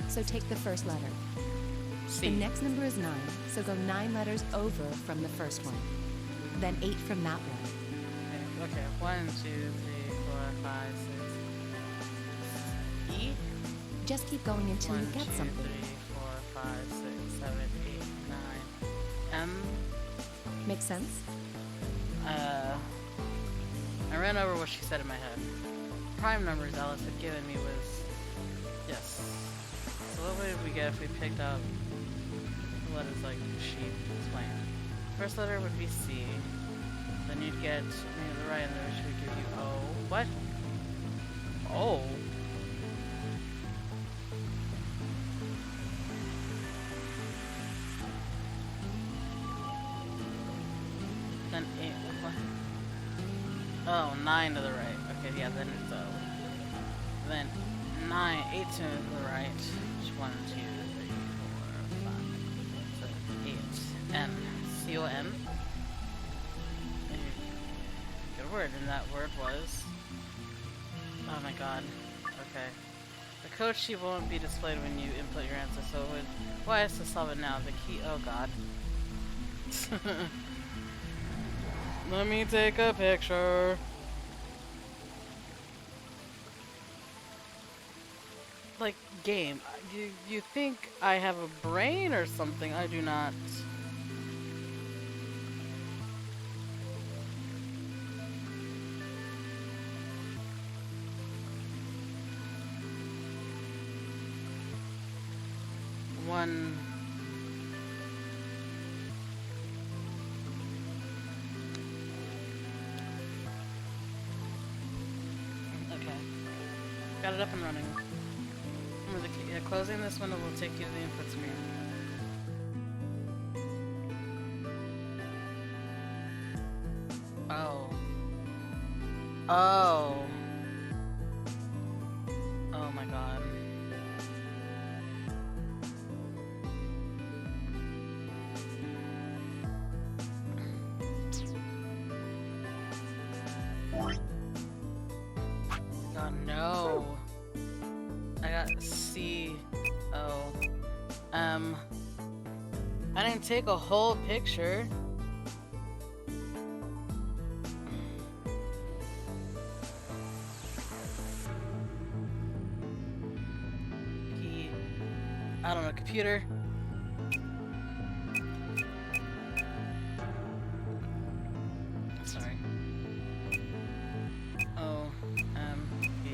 so take the first letter. C. The next number is 9, so go 9 letters over from the first one. Then 8 from that one. Okay. 1, 2, 3, 4, 5, 6. E? Just keep going until 1, you get 2, something. 3, 4, 5, 6, 7, 8, 9. M? Make sense? I ran over what she said in my head. Prime numbers Alice had given me was... Yes. So what would we get if we picked out the letters like she explained? First letter would be C. Then you'd get maybe the right letter, she would give you O. What? O? Then 8. What? Oh, 9 to the right. Okay, yeah, then it's O. then 9, 8 to the right. 1, 2, 3, 4, 5, 6, 8. M. C-O-M. Good word, and that word was... Oh my god. Okay. The code sheet won't be displayed when you input your answer, so it would... Why is to solve it now? The key... Oh god. Let me take a picture. Like, game. You think I have a brain or something? I do not. One. Okay. Got it up and running. Closing this window will take you to the input screen. Oh. Oh. Oh my god. Oh no. I got C O M. I didn't take a whole picture. I don't know, computer. Sorry. O M P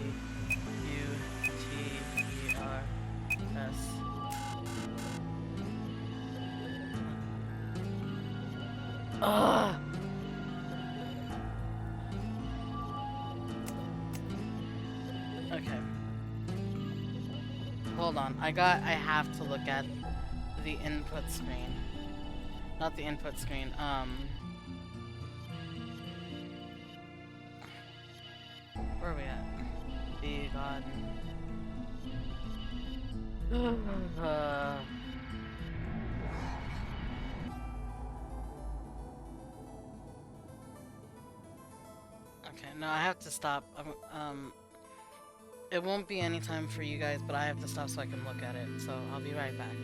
U T E R S. Ugh. Okay. Hold on. I have to look at the input screen. Not the input screen. Where are we at? The god. Okay, no, I have to stop. It won't be any time for you guys, but I have to stop so I can look at it. So I'll be right back.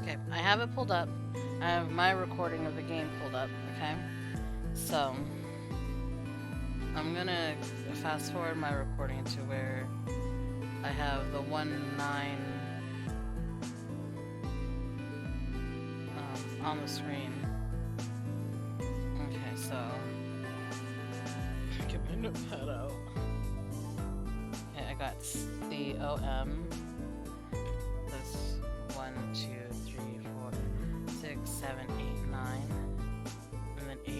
Okay, I have it pulled up. I have my recording of the game pulled up. Okay, so I'm gonna fast forward my recording to where I have the 1-9 on the screen. Okay, so get my notepad out. Okay, I got C-O-M. That's 1, 2, 3, 4, 6, 7, 8, 9. And then 8.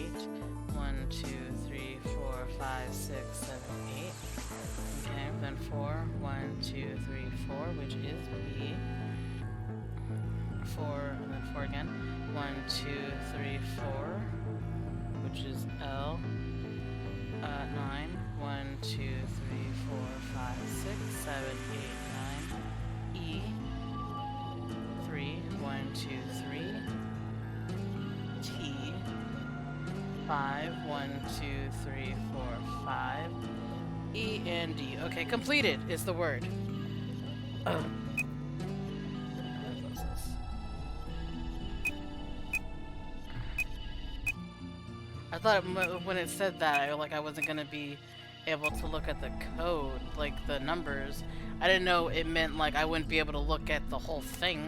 1, 2, 3, 4, 5, 6, 7, 8. Okay, then 4. 1, 2, 3, 4, which is B. 4, and then 4 again. 1, 2, 3, 4, which is L. 9. 1, 2, 3, 4, 5, 6, 7, 8, 9. E. 3. 1, 2, 3. T. 5. 1, 2, 3, 4, 5. E and D. Okay, completed is the word. I thought when it said that, I wasn't gonna be able to look at the code, like the numbers. I didn't know it meant like I wouldn't be able to look at the whole thing.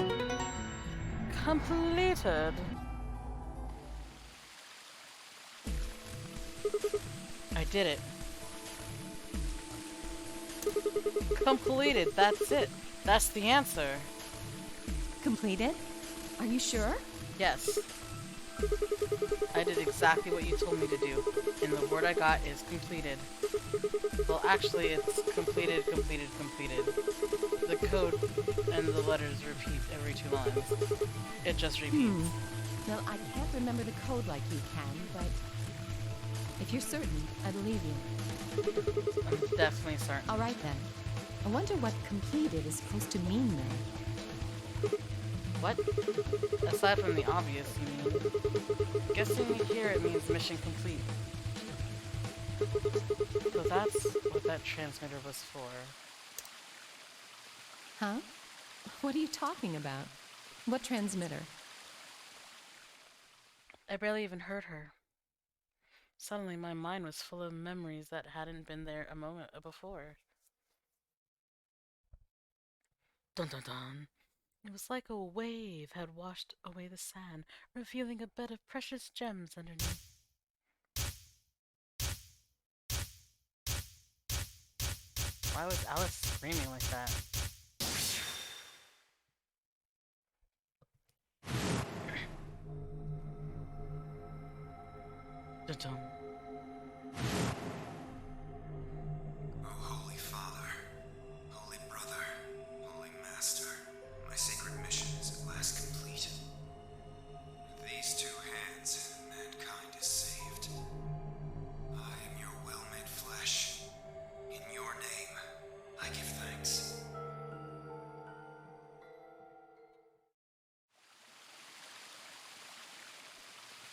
Completed. I did it. Completed. That's it. That's the answer. Completed? Are you sure? Yes. I did exactly what you told me to do, and the word I got is completed. Well, actually, it's completed, completed, completed. The code and the letters repeat every 2 lines. It just repeats. Well, I can't remember the code like you can, but If you're certain, I believe you. I'm definitely certain. All right then. I wonder what completed is supposed to mean then. What? Aside from the obvious, you mean? Guessing here it means mission complete. So that's what that transmitter was for. Huh? What are you talking about? What transmitter? I barely even heard her. Suddenly my mind was full of memories that hadn't been there a moment before. Dun dun dun. It was like a wave had washed away the sand, revealing a bed of precious gems underneath. Why was Alice screaming like that? Dun-dun. Oh, Holy Father, Holy Brother, Holy Master, my sacred mission is at last complete. With these two hands, mankind is saved. I am your will made flesh. In your name, I give thanks.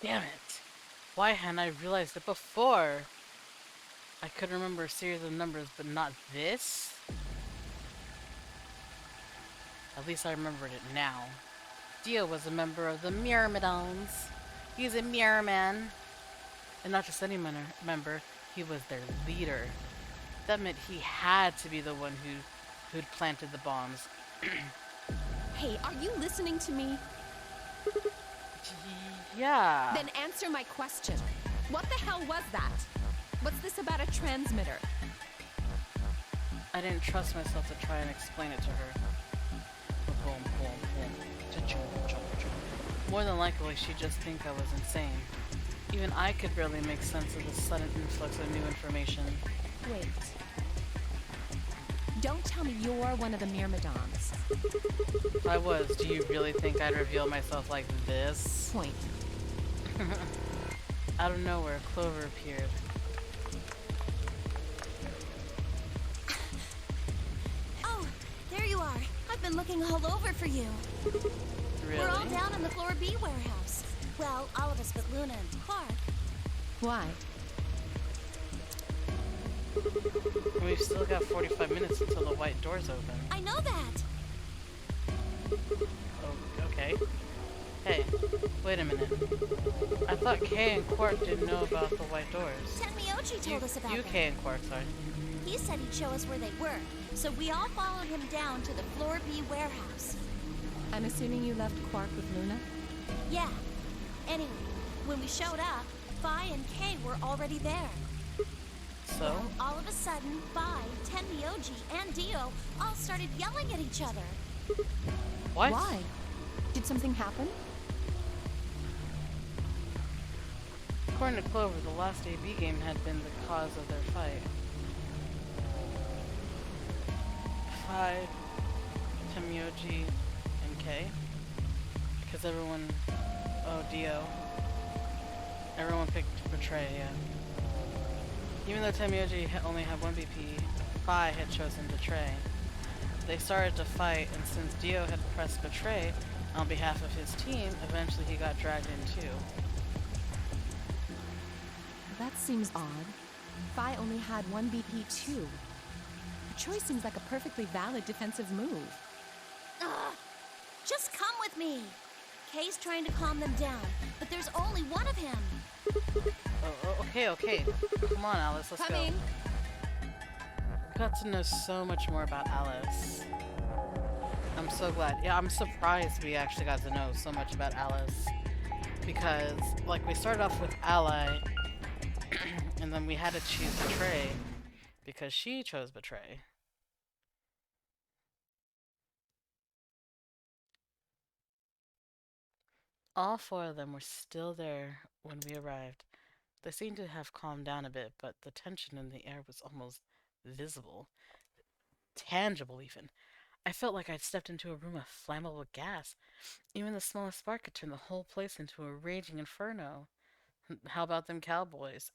Damn it! Why hadn't I realized it before? I could remember a series of numbers, but not this? At least I remembered it now. Dio was a member of the Myrmidons. He's a Mirrorman. And not just any member, he was their leader. That meant he had to be the one who'd planted the bombs. Hey, are you listening to me? Yeah. Then answer my question. What the hell was that? What's this about a transmitter? I didn't trust myself to try and explain it to her. Boom, boom, boom. Cha-chung, cha-chung, cha-chung. More than likely, she'd just think I was insane. Even I could barely make sense of the sudden influx of new information. Wait. Don't tell me you're one of the Myrmidons. If I was, do you really think I'd reveal myself like this? Point. Out of nowhere, Clover appeared. Oh, there you are. I've been looking all over for you. Really? We're all down in the Floor B warehouse. Well, all of us but Luna and Clark. Why? We've still got 45 minutes until the white door's open. I know that. Oh, okay. Hey, wait a minute. I thought Kay and Quark didn't know about the white doors. Tenmyoji told us about You, them. Kay and Quark, sorry. He said he'd show us where they were, so we all followed him down to the Floor B warehouse. I'm assuming you left Quark with Luna? Yeah. Anyway, when we showed up, Phi and Kay were already there. So? Well, all of a sudden, Phi, Tenmyoji, and Dio all started yelling at each other. What? Why? Did something happen? According to Clover, the last AB game had been the cause of their fight. Phi, Tenmyoji, and Kay. Because everyone... Oh, Dio. Everyone picked Betray, yeah. Even though Tenmyoji only had one BP, Phi had chosen Betray. They started to fight, and since Dio had pressed Betray on behalf of his team, eventually he got dragged in too. That seems odd. Phi only had one BP too. Betray seems like a perfectly valid defensive move. Ugh! Just come with me! Kay's trying to calm them down, but there's only one of him. Okay. Come on, Alice, let's Coming. go. We got to know so much more about Alice. I'm so glad. Yeah, I'm surprised we actually got to know so much about Alice. Because, like, we started off with Ally, and then we had to choose Betray, because she chose Betray. All four of them were still there when we arrived. They seemed to have calmed down a bit, but the tension in the air was almost visible. Tangible, even. I felt like I'd stepped into a room of flammable gas. Even the smallest spark could turn the whole place into a raging inferno. How about them cowboys?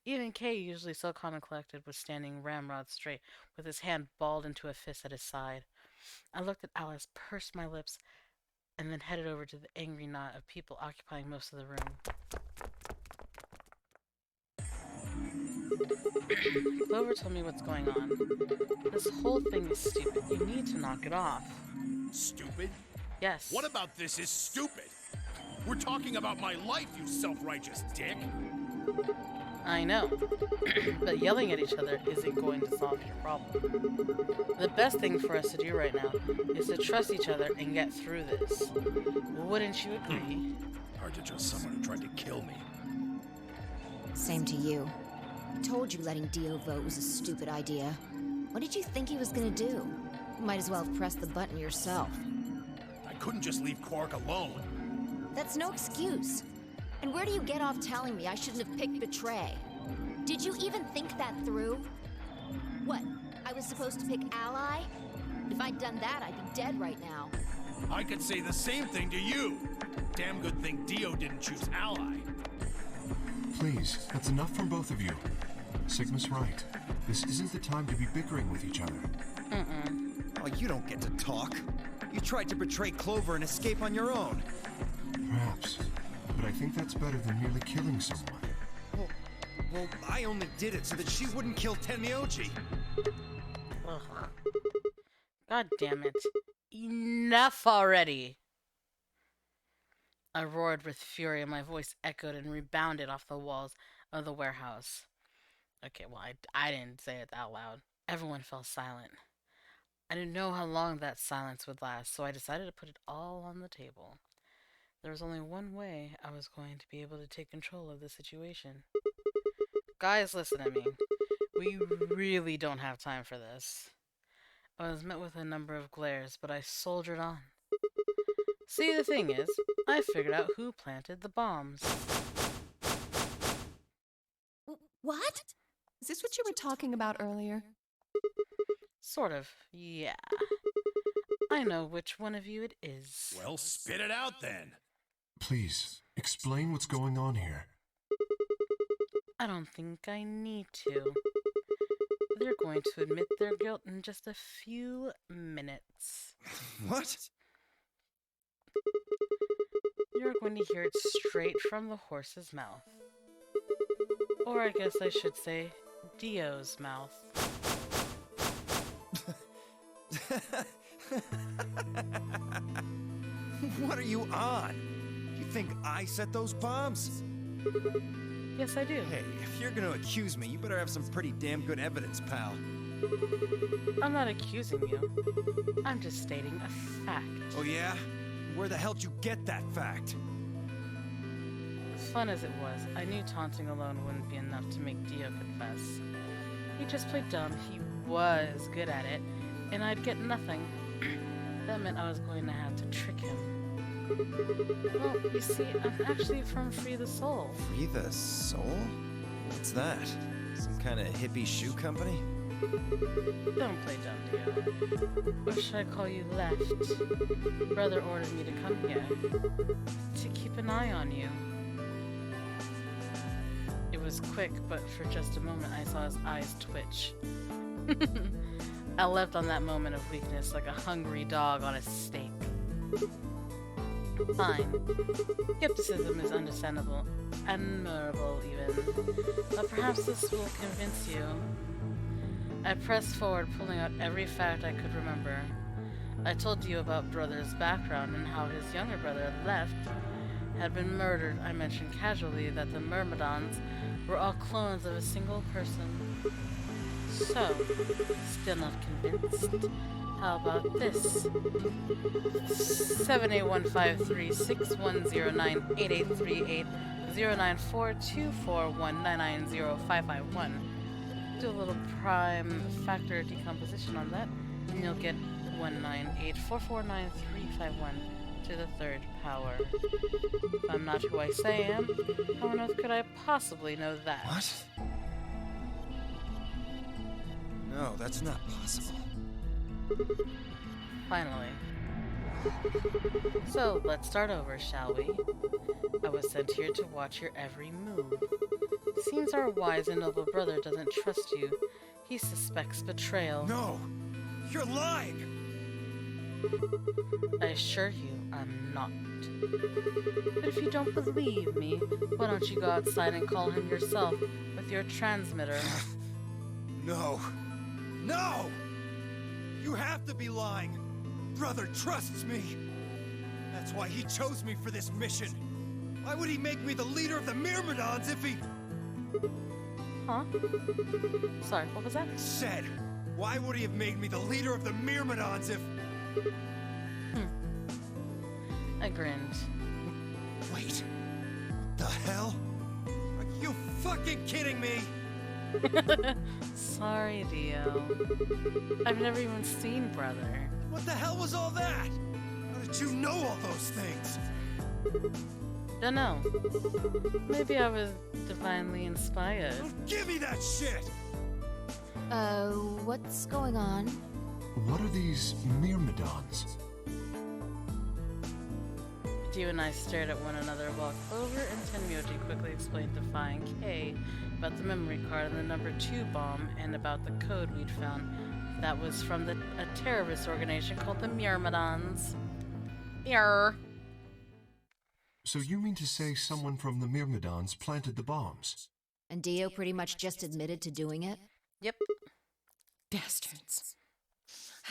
Even Kay, usually so calm and collected, was standing ramrod straight, with his hand balled into a fist at his side. I looked at Alice, pursed my lips, and then headed over to the angry knot of people occupying most of the room. Clover told me what's going on. This whole thing is stupid. You need to knock it off. Stupid? Yes. What about this is stupid? We're talking about my life, you self-righteous dick. I know. But yelling at each other isn't going to solve your problem. The best thing for us to do right now is to trust each other and get through this. Wouldn't you agree? Hard to trust someone who tried to kill me. Same to you. I told you letting Dio vote was a stupid idea. What did you think he was gonna do? You might as well have pressed the button yourself. I couldn't just leave Quark alone. That's no excuse. And where do you get off telling me I shouldn't have picked Betray? Did you even think that through? What, I was supposed to pick Ally? If I'd done that, I'd be dead right now. I could say the same thing to you. Damn good thing Dio didn't choose Ally. Please, that's enough from both of you. Sigma's right. This isn't the time to be bickering with each other. Oh, you don't get to talk. You tried to betray Clover and escape on your own. Perhaps. But I think that's better than merely killing someone. Well, I only did it so that she wouldn't kill Tenmyoji. Ugh. God damn it. Enough already! I roared with fury and my voice echoed and rebounded off the walls of the warehouse. Okay, well, I didn't say it out loud. Everyone fell silent. I didn't know how long that silence would last, so I decided to put it all on the table. There was only one way I was going to be able to take control of the situation. Guys, listen to me. We really don't have time for this. I was met with a number of glares, but I soldiered on. See, the thing is, I figured out who planted the bombs. What? Is this what you were talking about earlier? Sort of, yeah. I know which one of you it is. Well, spit it out then. Please, explain what's going on here. I don't think I need to. They're going to admit their guilt in just a few minutes. What? You're going to hear it straight from the horse's mouth. Or I guess I should say, Dio's mouth. What are you on? You think I set those bombs? Yes, I do. Hey, if you're gonna accuse me, you better have some pretty damn good evidence, pal. I'm not accusing you. I'm just stating a fact. Oh yeah? Where the hell did you get that fact? Fun as it was, I knew taunting alone wouldn't be enough to make Dio confess. He just played dumb. He was good at it, and I'd get nothing. That meant I was going to have to trick him. Well, you see, I'm actually from Free the Soul. Free the Soul? What's that? Some kind of hippie shoe company? Don't play dumb, Dio. Or should I call you Left? Brother ordered me to come here. To keep an eye on you. It was quick, but for just a moment I saw his eyes twitch. I leapt on that moment of weakness like a hungry dog on a steak. Fine. Skepticism is understandable, admirable even, but perhaps this will convince you. I pressed forward, pulling out every fact I could remember. I told you about Brother's background and how his younger brother, Left, had been murdered. I mentioned casually that the Myrmidons were all clones of a single person. So, still not convinced? How about this? 7815361098838094241990551. Do a little prime factor decomposition on that, and you'll get 198449351 to the third power. If I'm not who I say I am, how on earth could I possibly know that? What? No, that's not possible. Finally, So, let's start over, shall we? I was sent here to watch your every move. Seems our wise and noble brother doesn't trust you. He suspects betrayal. No! You're lying! I assure you, I'm not. But if you don't believe me, why don't you go outside and call him yourself with your transmitter? No. No! You have to be lying! Brother trusts me! That's why he chose me for this mission! Why would he make me the leader of the Myrmidons if he... Huh? Sorry, what was that? Said, why would he have made me the leader of the Myrmidons if... I grinned. Wait. The hell? Are you fucking kidding me? Sorry, Dio. I've never even seen Brother. What the hell was all that? How did you know all those things? Dunno. Maybe I was divinely inspired. Give me that shit! What's going on? What are these Myrmidons? Dio and I stared at one another while Clover and Tenmyoji quickly explained to Phi and K about the memory card and the number 2 bomb and about the code we'd found. That was from a terrorist organization called the Myrmidons. Yarr. So you mean to say someone from the Myrmidons planted the bombs? And Dio pretty much just admitted to doing it? Yep. Bastards.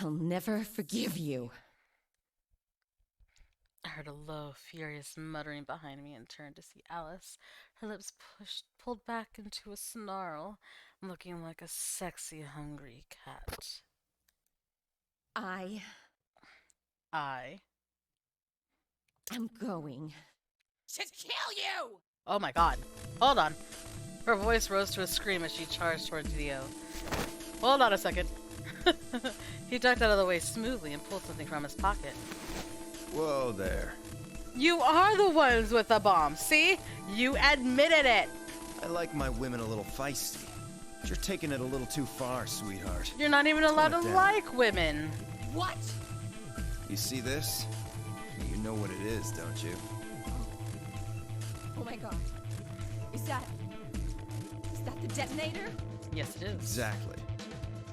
I'll never forgive you. I heard a low, furious muttering behind me and turned to see Alice, her lips pulled back into a snarl, looking like a sexy, hungry cat. I am going to kill you! Oh my god. Hold on. Her voice rose to a scream as she charged towards Dio. Hold on a second. He ducked out of the way smoothly and pulled something from his pocket. Whoa there. You are the ones with the bomb, see? You admitted it! I like my women a little feisty. But you're taking it a little too far, sweetheart. You're not even allowed to Tone it down. like women. What? You see this? You know what it is, don't you? Oh my god. Is that the detonator? Yes, it is. Exactly.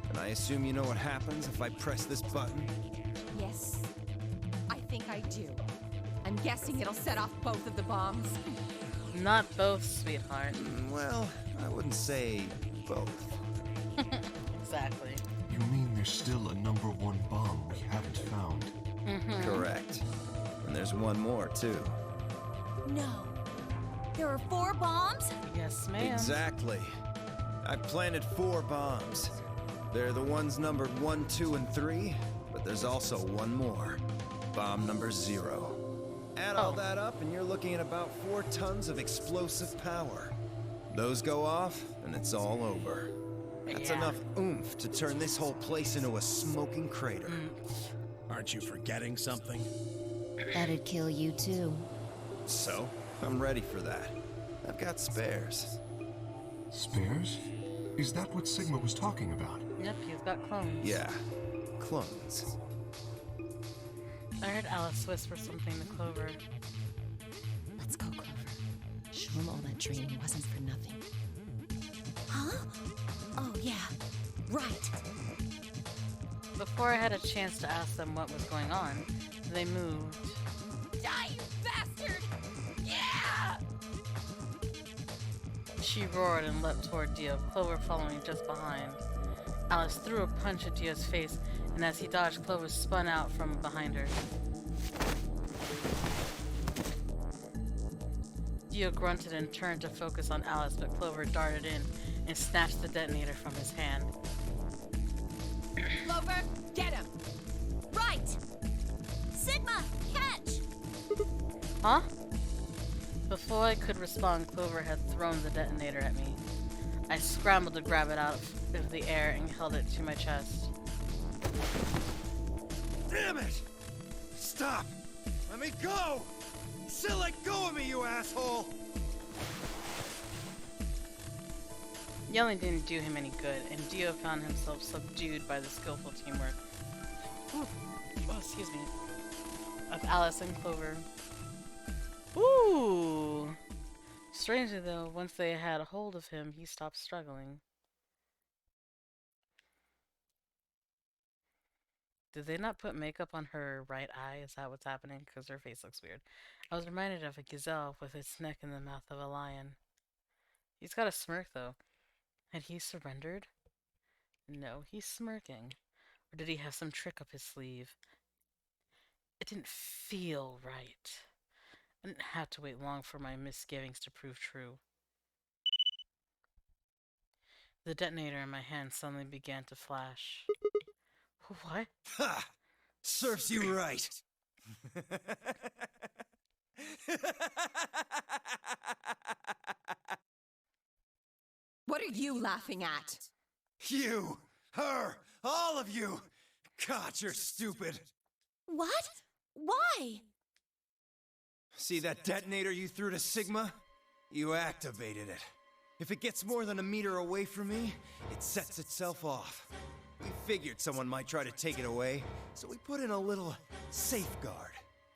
And I assume you know what happens if I press this button? Yes. I think I do. I'm guessing it'll set off both of the bombs. Not both, sweetheart. Well, I wouldn't say both. Exactly. You mean there's still a number 1 bomb we haven't found? Correct. And there's one more, too. No. There are 4 bombs? Yes, ma'am. Exactly. I planted 4 bombs. They're the ones numbered 1, 2, and 3, but there's also one more. Bomb number 0. Add all that up, and you're looking at about 4 tons of explosive power. Those go off, and it's all over. That's enough oomph to turn this whole place into a smoking crater. Aren't you forgetting something? That'd kill you too. So, I'm ready for that. I've got spares. Spares? Is that what Sigma was talking about? Yep, he's got clones. Yeah, clones. I heard Alice whisper something to Clover. Let's go, Clover. Show him all that training wasn't for nothing. Huh? Oh, yeah. Right. Before I had a chance to ask them what was going on, they moved. Die, you bastard! Yeah! She roared and leapt toward Dio, Clover following just behind. Alice threw a punch at Dio's face, and as he dodged, Clover spun out from behind her. Dio grunted and turned to focus on Alice, but Clover darted in and snatched the detonator from his hand. Clover, get him! Right! Sigma, catch! Huh? Before I could respond, Clover had thrown the detonator at me. I scrambled to grab it out of the air and held it to my chest. Damn it! Stop! Let me go! Still let go of me, you asshole! Yelling didn't do him any good, and Dio found himself subdued by the skillful teamwork. Ooh. Oh, excuse me. of Alice and Clover. Ooh! Strangely though, once they had a hold of him, he stopped struggling. Did they not put makeup on her right eye? Is that what's happening? Because her face looks weird. I was reminded of a gazelle with its neck in the mouth of a lion. He's got a smirk though. Had he surrendered? No, he's smirking. Or did he have some trick up his sleeve? It didn't feel right. I didn't have to wait long for my misgivings to prove true. The detonator in my hand suddenly began to flash. What? Ha! Serves you right. What are you laughing at? You, her, all of you. God, you're stupid. What? Why? See that detonator you threw to Sigma? You activated it. If it gets more than a meter away from me, it sets itself off. We figured someone might try to take it away, so we put in a little safeguard.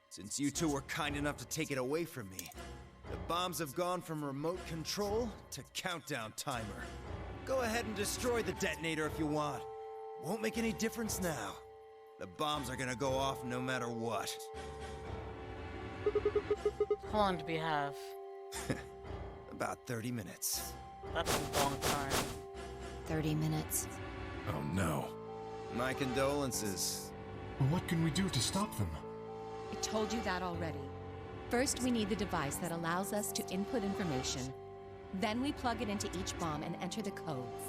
Since you two were kind enough to take it away from me, the bombs have gone from remote control to countdown timer. Go ahead and destroy the detonator if you want. Won't make any difference now. The bombs are gonna go off no matter what. How long do we have? About 30 minutes. That's a long time. 30 minutes. Oh no. My condolences. Well, what can we do to stop them? I told you that already. First, we need the device that allows us to input information. Then we plug it into each bomb and enter the codes.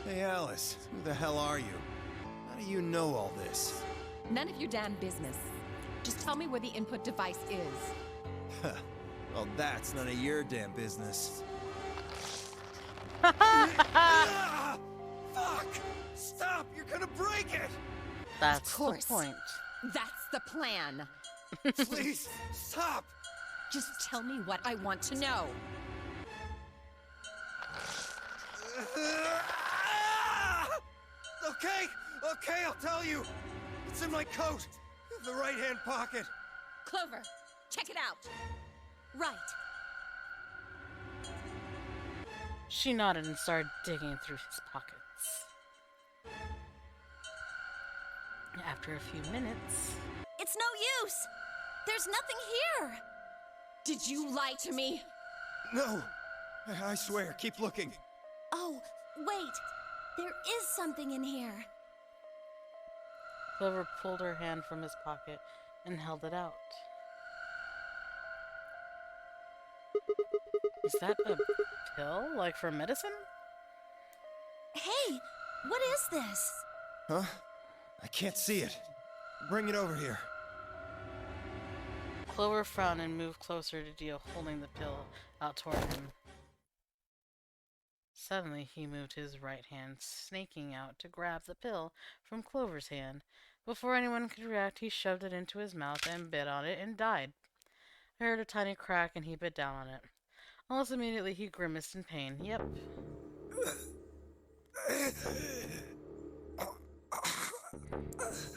Hey Alice, who the hell are you? How do you know all this? None of your damn business. Just tell me where the input device is. Well, that's none of your damn business. Fuck! Stop! You're gonna break it! That's Of course. the point. That's the plan. Please, stop! Just tell me what I want to know. Okay, I'll tell you. It's in my coat, the right-hand pocket. Clover, check it out. Right. She nodded and started digging through his pockets. After a few minutes... It's no use! There's nothing here! Did you lie to me? No, I swear, keep looking. Oh, wait! There is something in here. Clover pulled her hand from his pocket and held it out. Is that a pill? Like for medicine? Hey, what is this? Huh? I can't see it. Bring it over here. Clover frowned and moved closer to Dio, holding the pill out toward him. Suddenly, he moved his right hand, snaking out to grab the pill from Clover's hand. Before anyone could react, he shoved it into his mouth and bit on it and died. I heard a tiny crack and he bit down on it. Almost immediately, he grimaced in pain. Yep.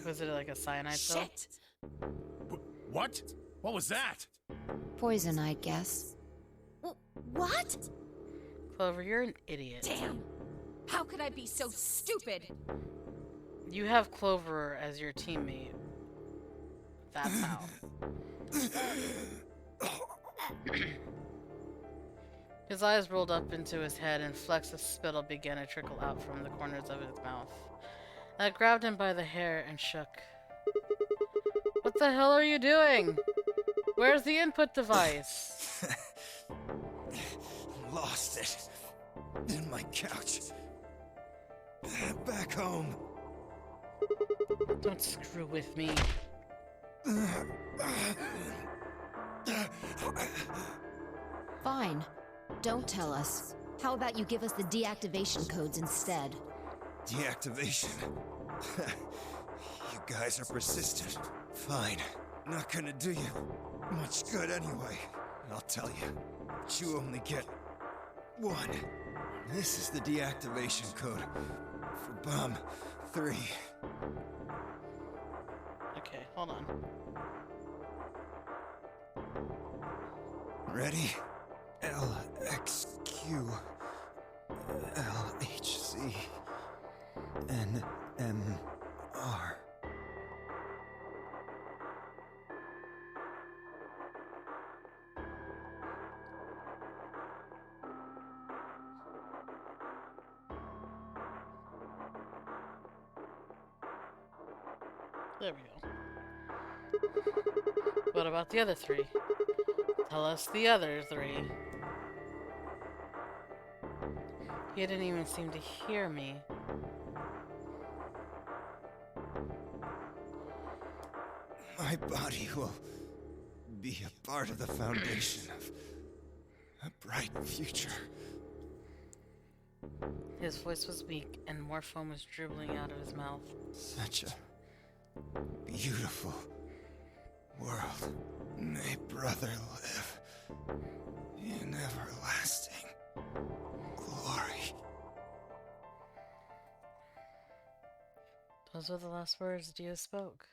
Was it like a cyanide pill? Shit! What? What was that? Poison, I guess. What? Clover, you're an idiot. Damn! How could I be so stupid? You have Clover as your teammate. That's how. His eyes rolled up into his head and flecks of spittle began to trickle out from the corners of his mouth. I grabbed him by the hair and shook. What the hell are you doing? Where's the input device? Lost it. In my couch. Back home. Don't screw with me. Fine. Don't tell us. How about you give us the deactivation codes instead? Deactivation? You guys are persistent. Fine. Not gonna do you much good anyway. I'll tell you. But you only get one. This is the deactivation code for Bomb 3. Okay, hold on. Ready? LXQ LHC NMR. There we go. What about the other three? Tell us the other three. He didn't even seem to hear me. My body will be a part of the foundation of a bright future. His voice was weak, and more foam was dribbling out of his mouth. Such a beautiful world. May brother live in everlasting glory. Those were the last words Dio spoke.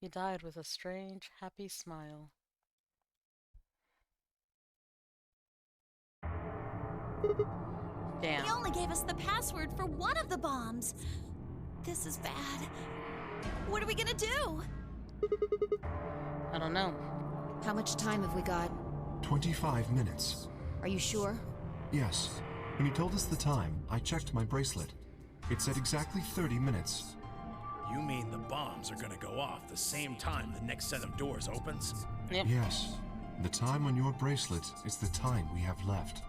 He died with a strange, happy smile. Damn. He only gave us the password for one of the bombs. This is bad. What are we gonna do? I don't know. How much time have we got? 25 minutes. Are you sure? Yes. When he told us the time, I checked my bracelet. It said exactly 30 minutes. You mean the bombs are gonna go off the same time the next set of doors opens? Yep. Yes. The time on your bracelet is the time we have left.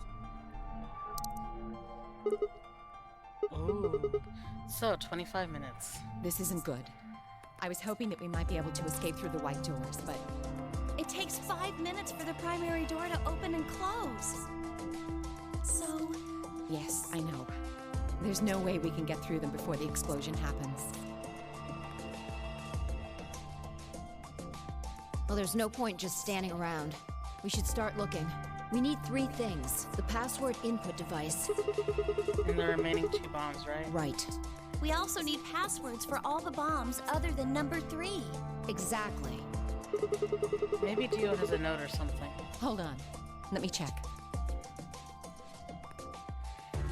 Ooh. So, 25 minutes. This isn't good. I was hoping that we might be able to escape through the white doors, but It takes 5 minutes for the primary door to open and close. So, yes, I know. There's no way we can get through them before the explosion happens. Well, there's no point just standing around. We should start looking. We need 3 things. The password input device. And the remaining 2 bombs, right? Right. we also need passwords for all the bombs other than number 3. Exactly. Maybe Dio has a note or something. Hold on. Let me check.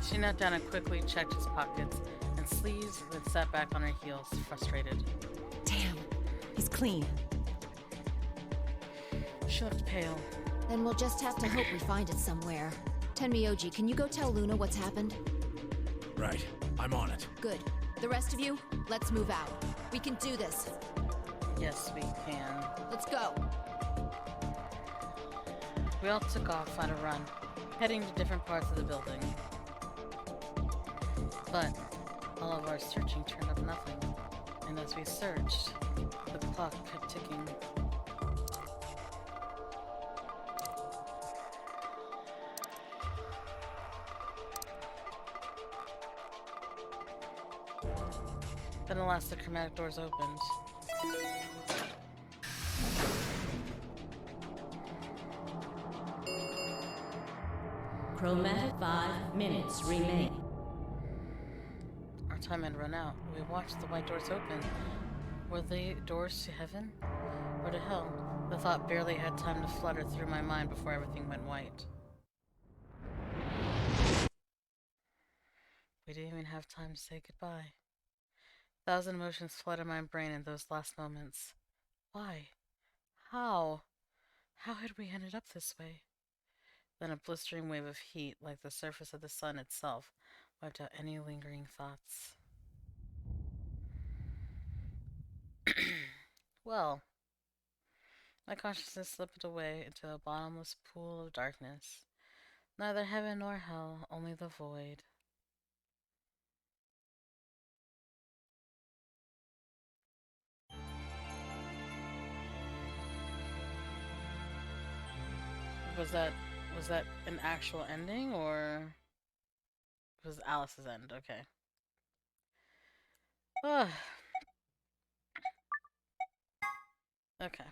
She knelt down and quickly checked his pockets and sleeves and sat back on her heels, frustrated. Damn. He's clean. She looked pale. Then we'll just have to hope we find it somewhere. Tenmyoji, can you go tell Luna what's happened? Right. I'm on it. Good. The rest of you, let's move out. We can do this. Yes, we can. Let's go. We all took off on a run, heading to different parts of the building. But all of our searching turned up nothing. And as we searched, the clock kept ticking. Then alas, the chromatic doors opened. Chromatic 5 minutes remain. Our time had run out. We watched the white doors open. Were they doors to heaven? Or to hell? The thought barely had time to flutter through my mind before everything went white. We didn't even have time to say goodbye. 1,000 emotions flooded my brain in those last moments. Why? How? How had we ended up this way? Then a blistering wave of heat, like the surface of the sun itself, wiped out any lingering thoughts. Well, my consciousness slipped away into a bottomless pool of darkness. Neither heaven nor hell, only the void. Was that an actual ending, or was Alice's end? Okay. Ugh. Okay.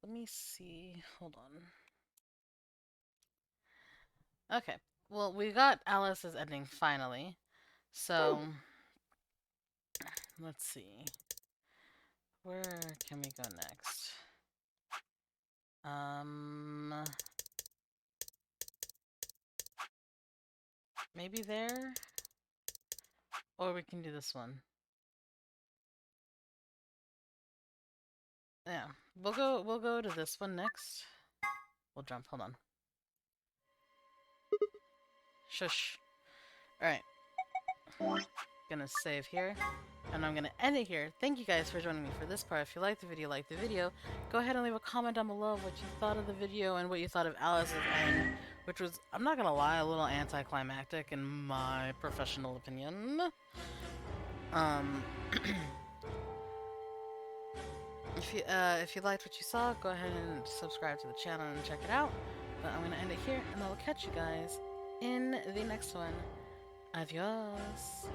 Let me see. Hold on. Okay. Well, we got Alice's ending finally. So, let's see. Where can we go next? Maybe there? Or we can do this one. Yeah, we'll go to this one next. We'll jump, hold on. Shush. Alright. Gonna save here. And I'm gonna end it here. Thank you guys for joining me for this part. If you liked the video, go ahead and leave a comment down below of what you thought of the video and what you thought of Alice's end, which was, I'm not gonna lie, a little anticlimactic in my professional opinion. If you liked what you saw, go ahead and subscribe to the channel and check it out. But I'm gonna end it here, and I will catch you guys in the next one. Adios.